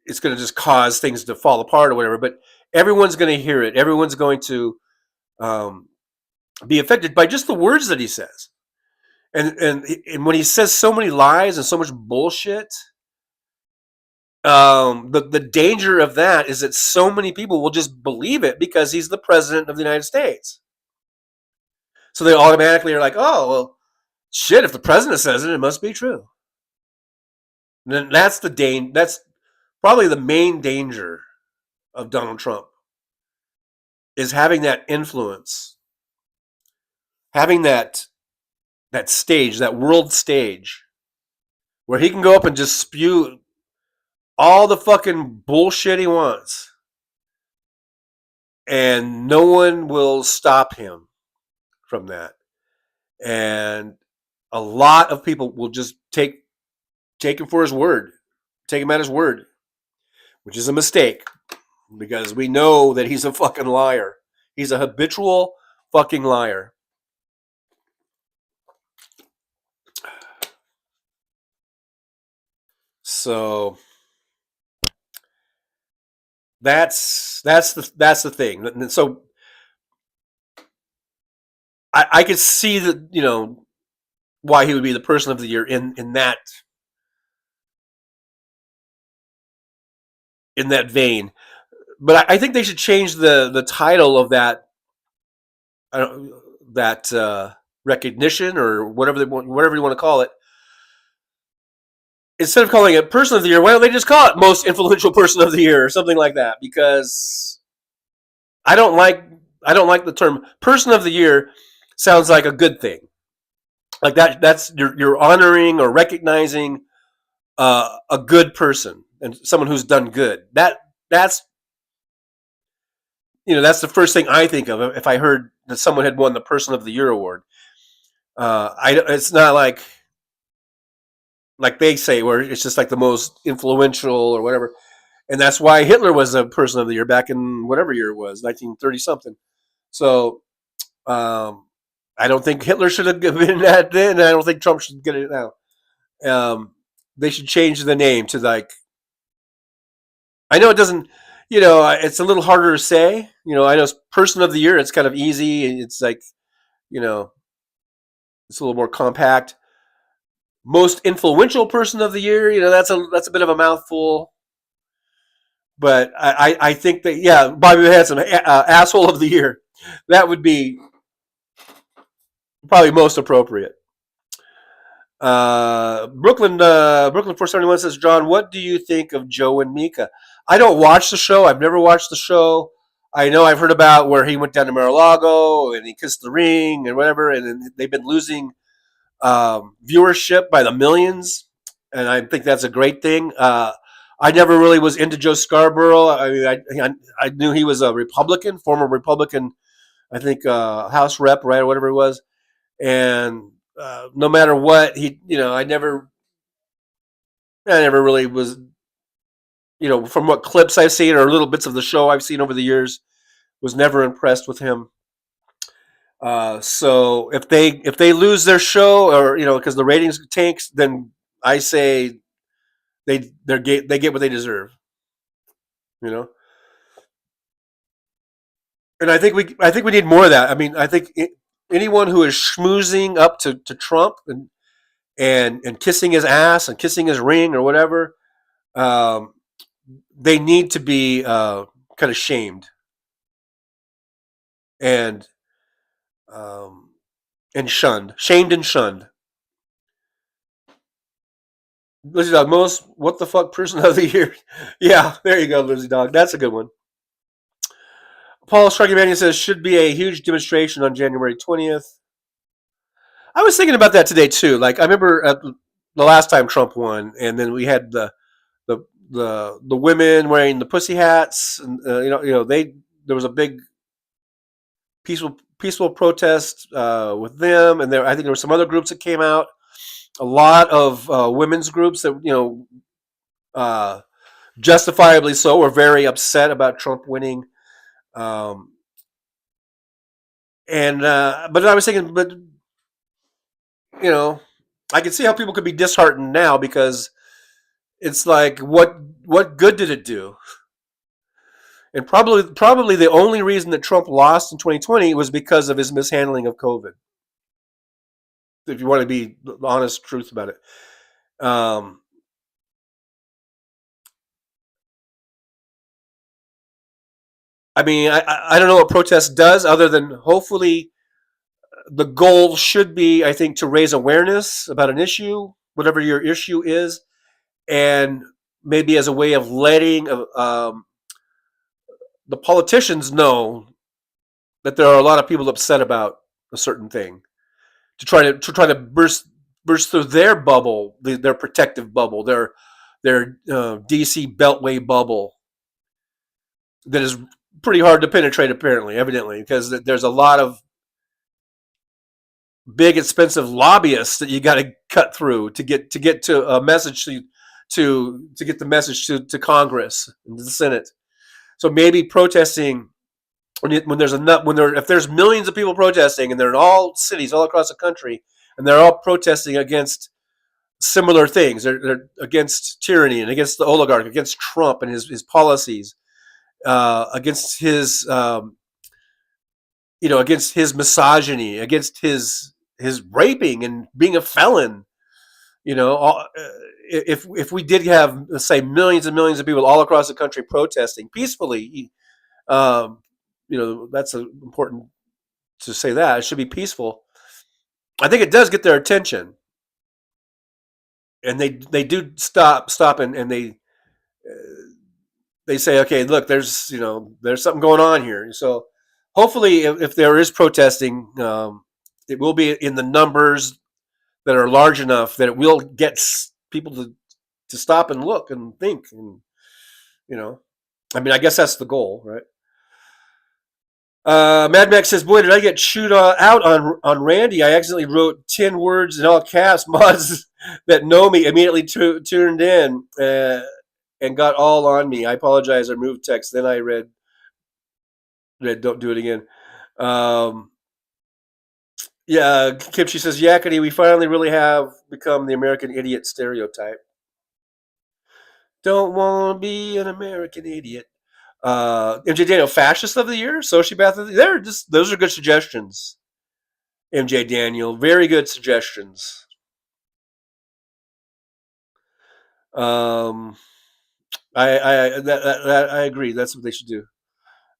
it's going to just cause things to fall apart or whatever, but everyone's going to hear it. Everyone's going to um, be affected by just the words that he says. And when he says so many lies and so much bullshit, the danger of that is that so many people will just believe it because he's the president of the United States. So they automatically are like, oh, well, shit, if the president says it, it must be true. And then that's probably the main danger of Donald Trump is having that influence, having that stage, that world stage, where he can go up and just spew all the fucking bullshit he wants, and no one will stop him from that. And a lot of people will just take him for his word, take him at his word, which is a mistake because we know that he's a fucking liar. He's a habitual fucking liar. So that's the thing. And so I could see that, why he would be the person of the year in that vein. But I think they should change the title of that recognition or whatever you want to call it. Instead of calling it person of the year, why don't they just call it most influential person of the year or something like that? Because I don't like the term person of the year. Sounds like a good thing. Like that's you're honoring or recognizing a good person and someone who's done good. That's that's the first thing I think of if I heard that someone had won the Person of the Year award. It's not like they say where it's just like the most influential or whatever, and that's why Hitler was a Person of the Year back in whatever year it was, 1930 something. So I don't think Hitler should have been that then, and I don't think Trump should get it now. They should change the name to like. I know it doesn't. It's a little harder to say. I know Person of the Year. It's kind of easy. It's like, it's a little more compact. Most influential person of the year. That's a bit of a mouthful. But I think that Bobby Hansen, asshole of the year. That would be probably most appropriate. Brooklyn 471 says, John, what do you think of Joe and Mika? I don't watch the show. I've never watched the show. I know I've heard about where he went down to Mar-a-Lago and he kissed the ring and whatever, and they've been losing viewership by the millions, and I think that's a great thing. I never really was into Joe Scarborough. I mean, I knew he was a Republican, former Republican, I think House rep, right, or whatever it was, and no matter what, I never really was, from what clips I've seen or little bits of the show I've seen over the years, was never impressed with him. So if they lose their show or because the ratings tanks, then I say they get what they deserve. And I think we need more of that. I mean, I think anyone who is schmoozing up to Trump and kissing his ass and kissing his ring or whatever, they need to be kind of shamed and shunned, shamed and shunned. Lizzie Dog, most what the fuck person of the year? Yeah, there you go, Lizzie Dog. That's a good one. Paul Struggy says should be a huge demonstration on January 20th. I was thinking about that today too. Like I remember the last time Trump won, and then we had the women wearing the pussy hats, and there was a big peaceful protest with them, and I think there were some other groups that came out. A lot of women's groups that uh, justifiably so, were very upset about Trump winning. Um, and but I was thinking, but you know, I can see how people could be disheartened now because it's like, what good did it do? And probably the only reason that Trump lost in 2020 was because of his mishandling of COVID. If you want to be honest, truth about it. Um, I mean, I don't know what protest does other than hopefully the goal should be, I think, to raise awareness about an issue, whatever your issue is, and maybe as a way of letting the politicians know that there are a lot of people upset about a certain thing, to try to burst through their bubble, their protective bubble, their DC Beltway bubble that is pretty hard to penetrate, apparently, evidently, because there's a lot of big, expensive lobbyists that you got to cut through to get to a message to get the message to Congress and to the Senate. So maybe protesting when there's enough if there's millions of people protesting and they're in all cities all across the country and they're all protesting against similar things. They're against tyranny and against the oligarch, against Trump and his policies, against his against his misogyny, against his raping and being a felon. If we did have, let's say, millions and millions of people all across the country protesting peacefully, that's important to say that it should be peaceful. I think it does get their attention, and they do stop and they say, okay, look, there's something going on here. So hopefully, if there is protesting, it will be in the numbers that are large enough that it will get people to stop and look and think, and I mean, I guess that's the goal, right? Mad Max says, "Boy, did I get chewed out on Randy? I accidentally wrote 10 words in all caps. Mods that know me immediately tuned in and got all on me. I apologize. I removed text. Then I read. Don't do it again." Yeah, Kimchi says, "Yakety, we finally really have become the American idiot stereotype. Don't want to be an American idiot." MJ Daniel, fascist of the year, sociopath of the year. Those are good suggestions. MJ Daniel, very good suggestions. I agree. That's what they should do.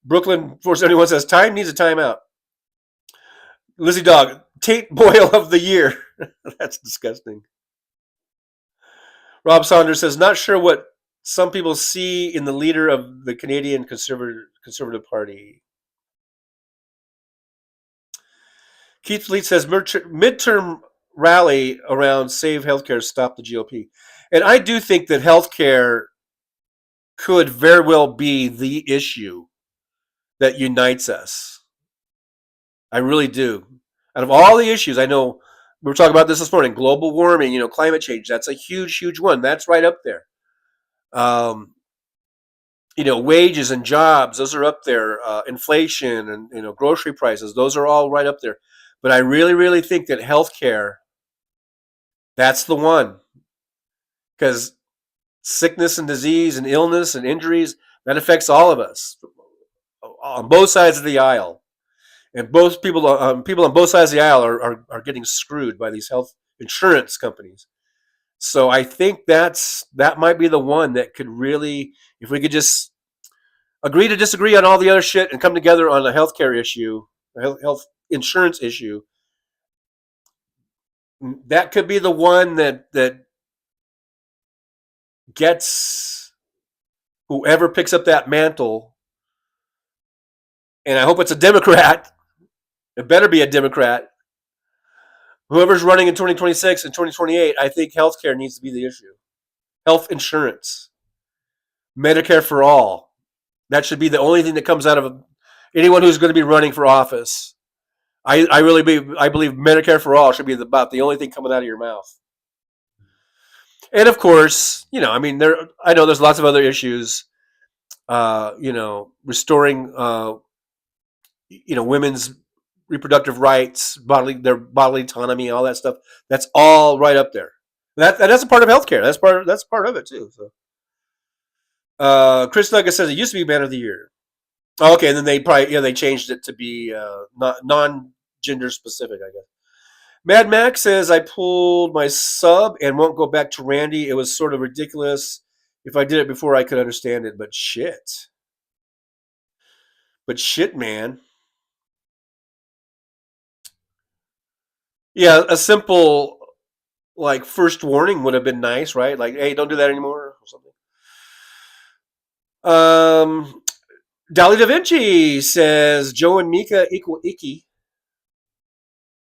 Brooklyn 471 says, "Time needs a timeout." Lizzie Dog, Tate Boyle of the year. That's disgusting. Rob Saunders says, "Not sure what some people see in the leader of the Canadian Conservative Party." Keith Fleet says, "Midterm rally around Save Healthcare, Stop the GOP." And I do think that healthcare could very well be the issue that unites us. I really do. Out of all the issues, I know we were talking about this morning, global warming, climate change. That's a huge, huge one. That's right up there. Wages and jobs, those are up there. Inflation and, grocery prices, those are all right up there. But I really, really think that healthcare, that's the one. Because sickness and disease and illness and injuries, that affects all of us on both sides of the aisle. And both people on both sides of the aisle are getting screwed by these health insurance companies. So I think that might be the one that could really, if we could just agree to disagree on all the other shit and come together on a healthcare issue, a health insurance issue, that could be the one that gets whoever picks up that mantle. And I hope it's a Democrat. It better be a Democrat. Whoever's running in 2026 and 2028, I think healthcare needs to be the issue. Health insurance. Medicare for all. That should be the only thing that comes out of Anyone who's going to be running for office. I believe Medicare for all should be about the only thing coming out of your mouth. And of course, I mean, I know there's lots of other issues. Restoring, women's reproductive rights, their bodily autonomy, all that stuff. That's all right up there. That's a part of healthcare. That's part of it too. So, Chris Nugget says it used to be Man of the Year. Oh, okay, and then they changed it to be not non-gender specific, I guess. Mad Max says I pulled my sub and won't go back to Randy. It was sort of ridiculous. If I did it before, I could understand it, but shit. But shit, man. Yeah, a simple like first warning would have been nice, right? Like, hey, don't do that anymore or something. Dolly Da Vinci says Joe and Mika equal icky.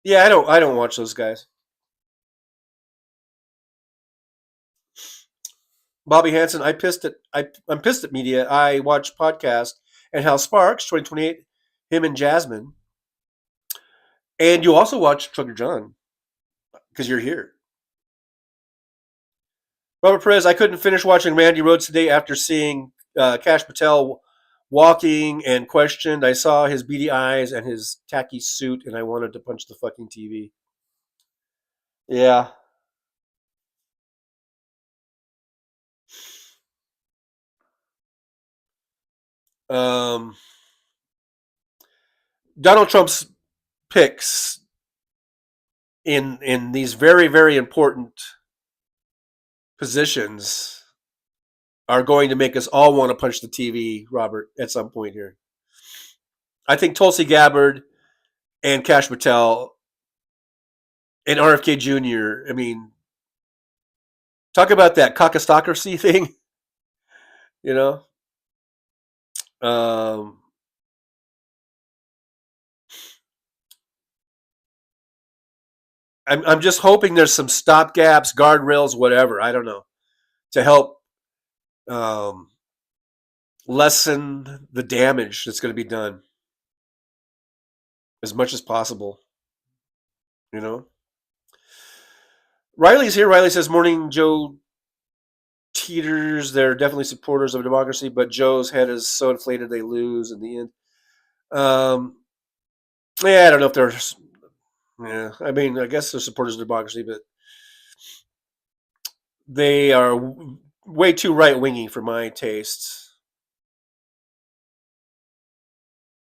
Yeah, I don't watch those guys. Bobby Hansen, I'm pissed at media. I watch podcast and Hal Sparks 2028, him and Jasmine, and you also watch Trucker John because you're here. Robert Perez, I couldn't finish watching Randy Rhodes today after seeing Cash Patel walking and questioned. I saw his beady eyes and his tacky suit, and I wanted to punch the fucking TV. Yeah. Um, Donald Trump's picks in these very, very important positions are going to make us all want to punch the TV, Robert, at some point here. I think Tulsi Gabbard and Cash Patel and RFK Jr., I mean, talk about that cockistocracy thing, you know? Um, I'm just hoping there's some stopgaps, guardrails, whatever, I don't know, to help um, lessen the damage that's going to be done as much as possible, you know? Riley's here. Riley says, morning, Joe Teeters. They're definitely supporters of democracy, but Joe's head is so inflated they lose in the end. Yeah, I don't know if they're. Yeah, I mean, I guess they're supporters of democracy, but they are way too right wingy for my tastes.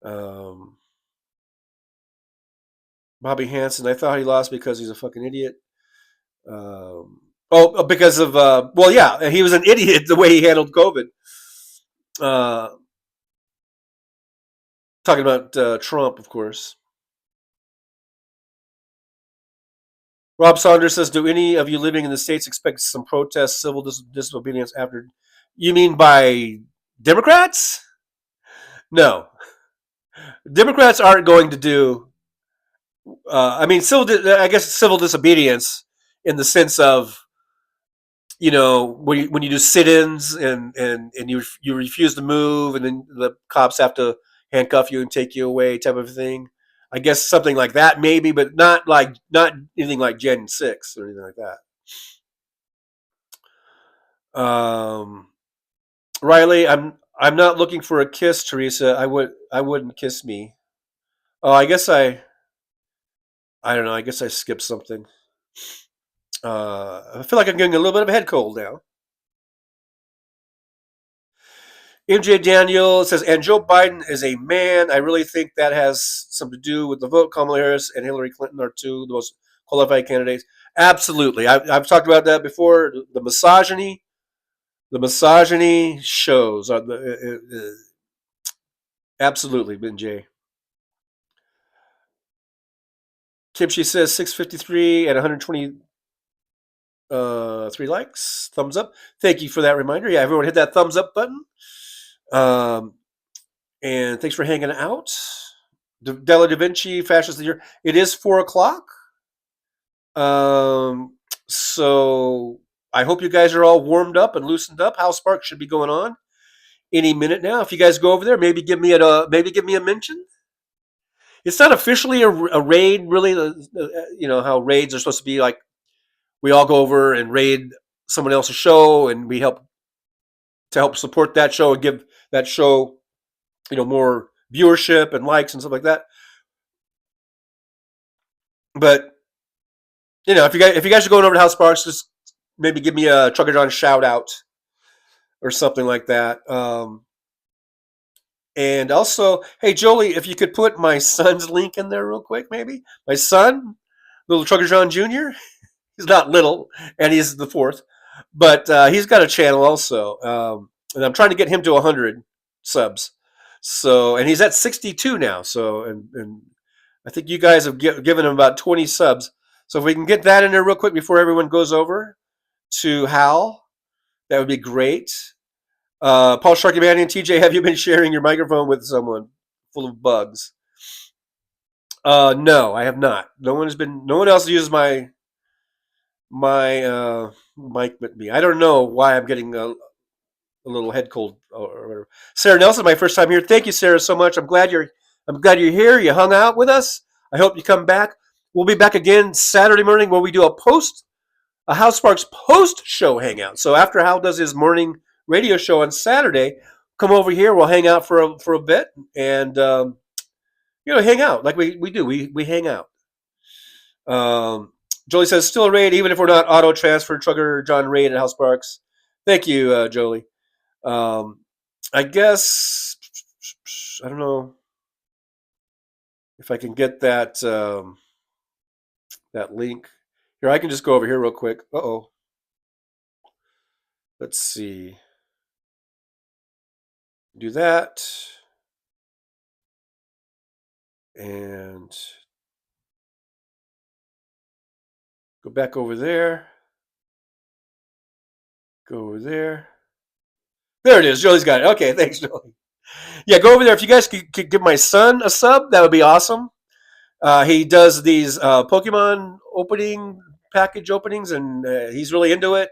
Bobby Hansen, I thought he lost because he's a fucking idiot. Because of well, yeah, he was an idiot the way he handled COVID. Talking about Trump, of course. Rob Saunders says, do any of you living in the States expect some protests, civil disobedience after? You mean by Democrats? No. Democrats aren't going to do, I mean, I guess civil disobedience in the sense of, when you do sit-ins and you refuse to move and then the cops have to handcuff you and take you away type of thing. I guess something like that maybe, but not anything like Gen 6 or anything like that. Riley, I'm not looking for a kiss, Teresa. I wouldn't kiss me. Oh, I don't know. I guess I skipped something. I feel like I'm getting a little bit of a head cold now. MJ Daniel says, and Joe Biden is a man. I really think that has something to do with the vote. Kamala Harris and Hillary Clinton are two of the most qualified candidates. Absolutely. I've talked about that before. The misogyny shows are absolutely, Ben J. Kimchi says 653 and 123 likes. Thumbs up. Thank you for that reminder. Yeah, everyone hit that thumbs up button. And thanks for hanging out. Della Da Vinci, Fascist of the Year. It is 4:00. So I hope you guys are all warmed up and loosened up. House Spark should be going on any minute now. If you guys go over there, maybe give me a mention. It's not officially a raid, really. You know how raids are supposed to be like we all go over and raid someone else's show, and we help support that show and give that show more viewership and likes and stuff like that. But if you guys are going over to House Sparks, just maybe give me a Trucker John shout out or something like that. And also, hey Jolie, if you could put my son's link in there real quick, maybe my son, little Trucker John Jr. He's not little, and he's the fourth, but he's got a channel also, and I'm trying to get him to 100 subs. So, and he's at 62 now. So, and I think you guys have given him about 20 subs. So, if we can get that in there real quick before everyone goes over to Hal, that would be great. Paul Sharky Manny and TJ, have you been sharing your microphone with someone full of bugs? No, I have not. No one else uses my mic but me. I don't know why I'm getting a little head cold or whatever. Sarah Nelson, my first time here. Thank you, Sarah, so much. I'm glad you're here. You hung out with us. I hope you come back. We'll be back again Saturday morning when we do a House Sparks post show hangout. So after Hal does his morning radio show on Saturday, come over here. We'll hang out for a bit and hang out like we do. We hang out. Jolie says still a raid even if we're not auto transferred. Trucker John raid at House Sparks. Thank you, Jolie. I guess I don't know if I can get that that link here. I can just go over here real quick. Let's see. Do that and go back over there. Go over there. There it is. Jolie's got it. Okay, thanks, Jolie. Yeah, go over there. If you guys could give my son a sub, that would be awesome. He does these Pokemon package openings, and he's really into it.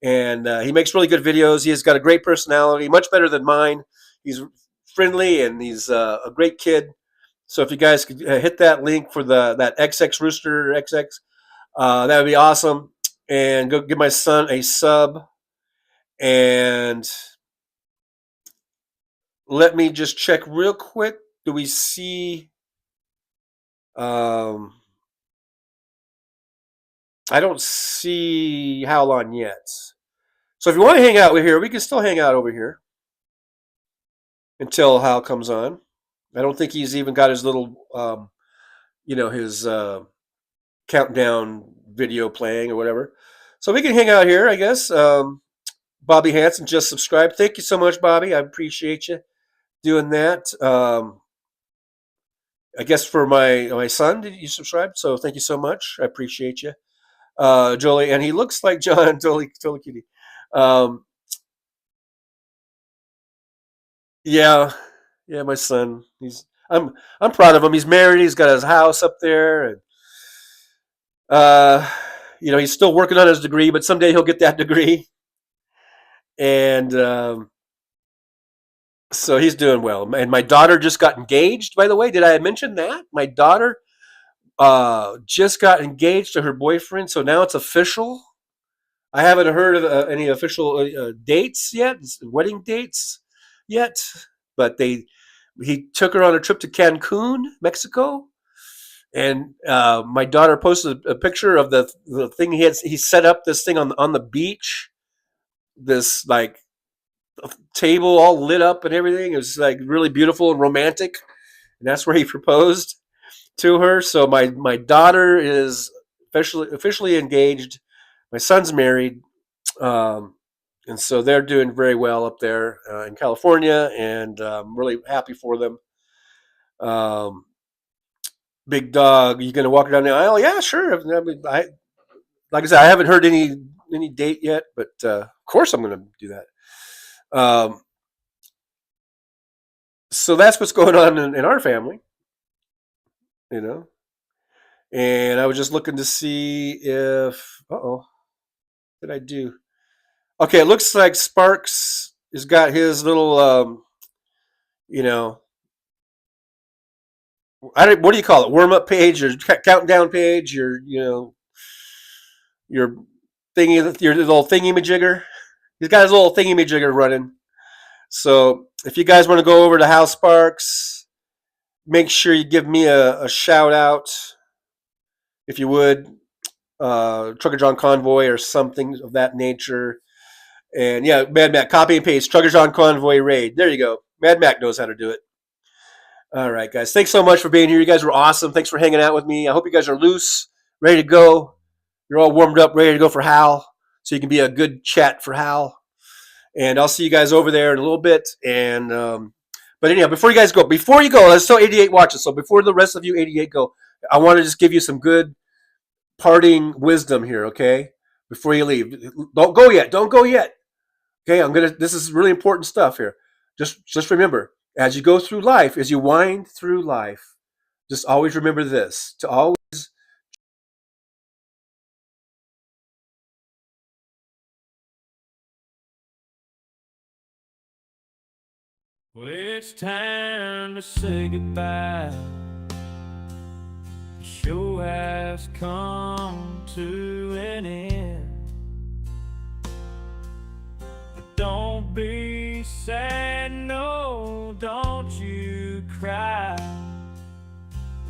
And he makes really good videos. He has got a great personality, much better than mine. He's friendly, and he's a great kid. So if you guys could hit that link for that XX Rooster XX, that would be awesome. And go give my son a sub. And let me just check real quick. Do we see? I don't see Hal on yet. So if you want to hang out here, we can still hang out over here until Hal comes on. I don't think he's even got his little, his countdown video playing or whatever. So we can hang out here, I guess. Bobby Hanson just subscribed. Thank you so much, Bobby. I appreciate you doing that. I guess for my son, did you subscribe? So thank you so much. I appreciate you, Jolie. And he looks like John. Totally cutie. Yeah, my son. I'm proud of him. He's married. He's got his house up there, and he's still working on his degree. But someday he'll get that degree, and so he's doing well. And my daughter just got engaged. By the way, did I mention that my daughter just got engaged to her boyfriend? So now it's official. I haven't heard of any official dates yet, wedding dates yet, but he took her on a trip to Cancun, Mexico, and my daughter posted a picture of the thing he set up this thing on the beach, this like table all lit up and everything. It was like really beautiful and romantic, and that's where he proposed to her. So my daughter is officially engaged. My son's married, and so they're doing very well up there in California, and I'm really happy for them. Big Dog, you gonna walk down the aisle? Yeah, sure. Like I said, I haven't heard any date yet, but of course I'm gonna do that. So that's what's going on in our family, And I was just looking to see if what did I do? Okay, it looks like Sparks has got his little, you know, what do you call it? Warm up page or countdown page? Your your little thingy majigger. He's got his little thingy majigger running. So if you guys want to go over to House Sparks, make sure you give me a shout out, if you would, Trucker John Convoy or something of that nature. And yeah, Mad Mac, copy and paste, Trucker John Convoy raid. There you go. Mad Mac knows how to do it. All right, guys. Thanks so much for being here. You guys were awesome. Thanks for hanging out with me. I hope you guys are loose, ready to go. You're all warmed up, ready to go for Hal, so you can be a good chat for Hal. And I'll see you guys over there in a little bit. And but anyhow, before you go, there's still 88 watches. So before the rest of you 88 go, I want to just give you some good parting wisdom here, okay? Before you leave, don't go yet. Don't go yet. Okay, this is really important stuff here. Just remember, as you go through life, as you wind through life, just always remember this: to always Well, it's time to say goodbye. The show has come to an end. Don't be sad, no, don't you cry.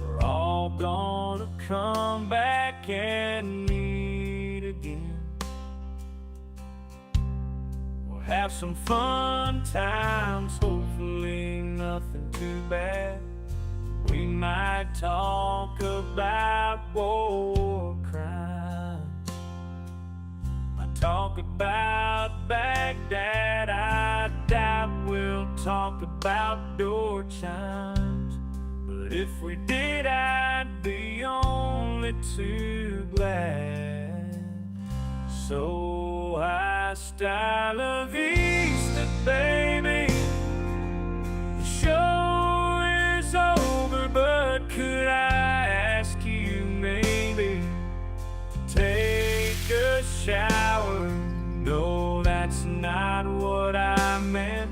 We're all gonna come back and meet again. We'll have some fun times, hopefully nothing too bad. We might talk about war crimes. Talk about Baghdad, I doubt we'll talk about door chimes. But if we did, I'd be only too glad. So hasta la vista, baby. The show is over, but could I ask you maybe to take a shower? No, that's not what I meant,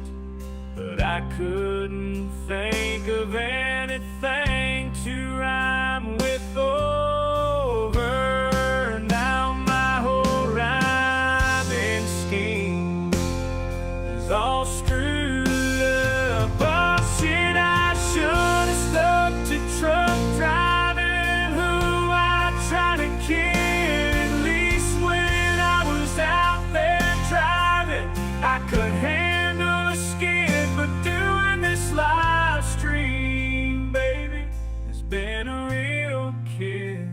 but I couldn't think of anything to rhyme with over. Now my whole rhyming scheme is all screwed up. Oh shit, I should have stuck to truck driving, who I try to kill. I could handle a skid, but doing this live stream, baby, has been a real kid.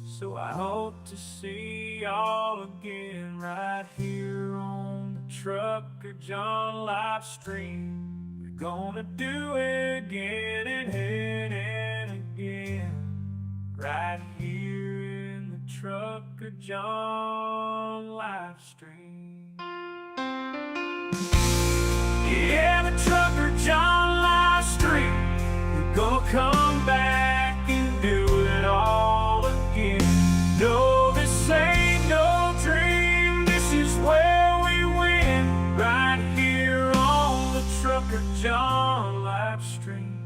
So I hope to see y'all again right here on the Trucker John live stream. We're gonna do it again and again, right here in the Trucker John live stream. Yeah, the Trucker John live stream. We're gonna come back and do it all again. No, this ain't no dream. This is where we win, right here on the Trucker John live stream.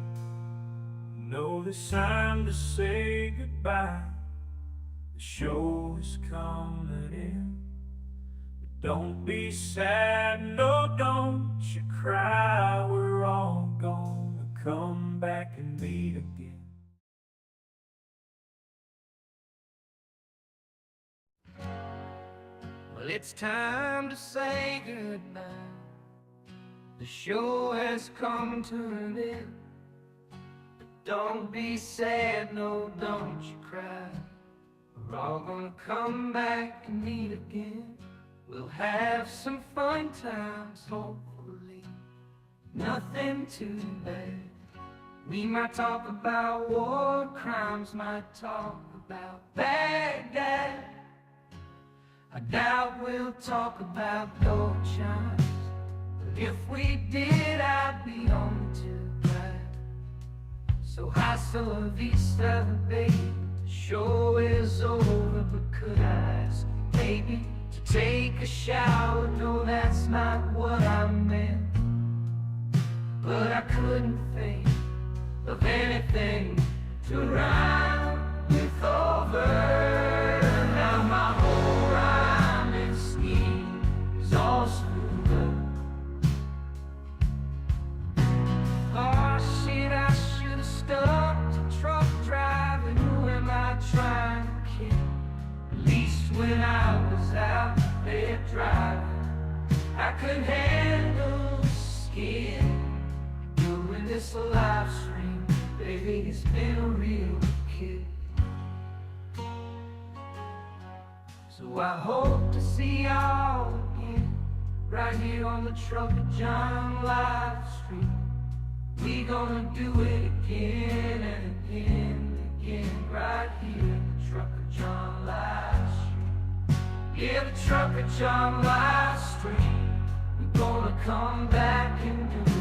No, this time to say goodbye. The show is coming in. Don't be sad, no, don't you cry. We're all gonna come back and meet again. Well, it's time to say goodbye. The show has come to an end. Don't be sad, no, don't you cry. We're all gonna come back and meet again. We'll have some fun times, hopefully nothing too bad. We might talk about war crimes, might talk about Baghdad. I doubt we'll talk about door chimes, but if we did, I'd be only too glad. So hasta la vista, baby. The show is over, but could I ask maybe to take a shower, no, that's not what I meant. But I couldn't think of anything to rhyme with over. Now my whole rhyming scheme is all screwed up. Oh shit, I should've stopped truck driving. Who am I trying to kid? At least when I was out there driving, I could handle the skid. Doing this live stream, baby, it's been a real kid. So I hope to see y'all again, right here on the Trucker John live stream. We gonna do it again and again and again, right here in the Trucker John live stream. Yeah, the Trucker John live stream. We gonna come back and do it.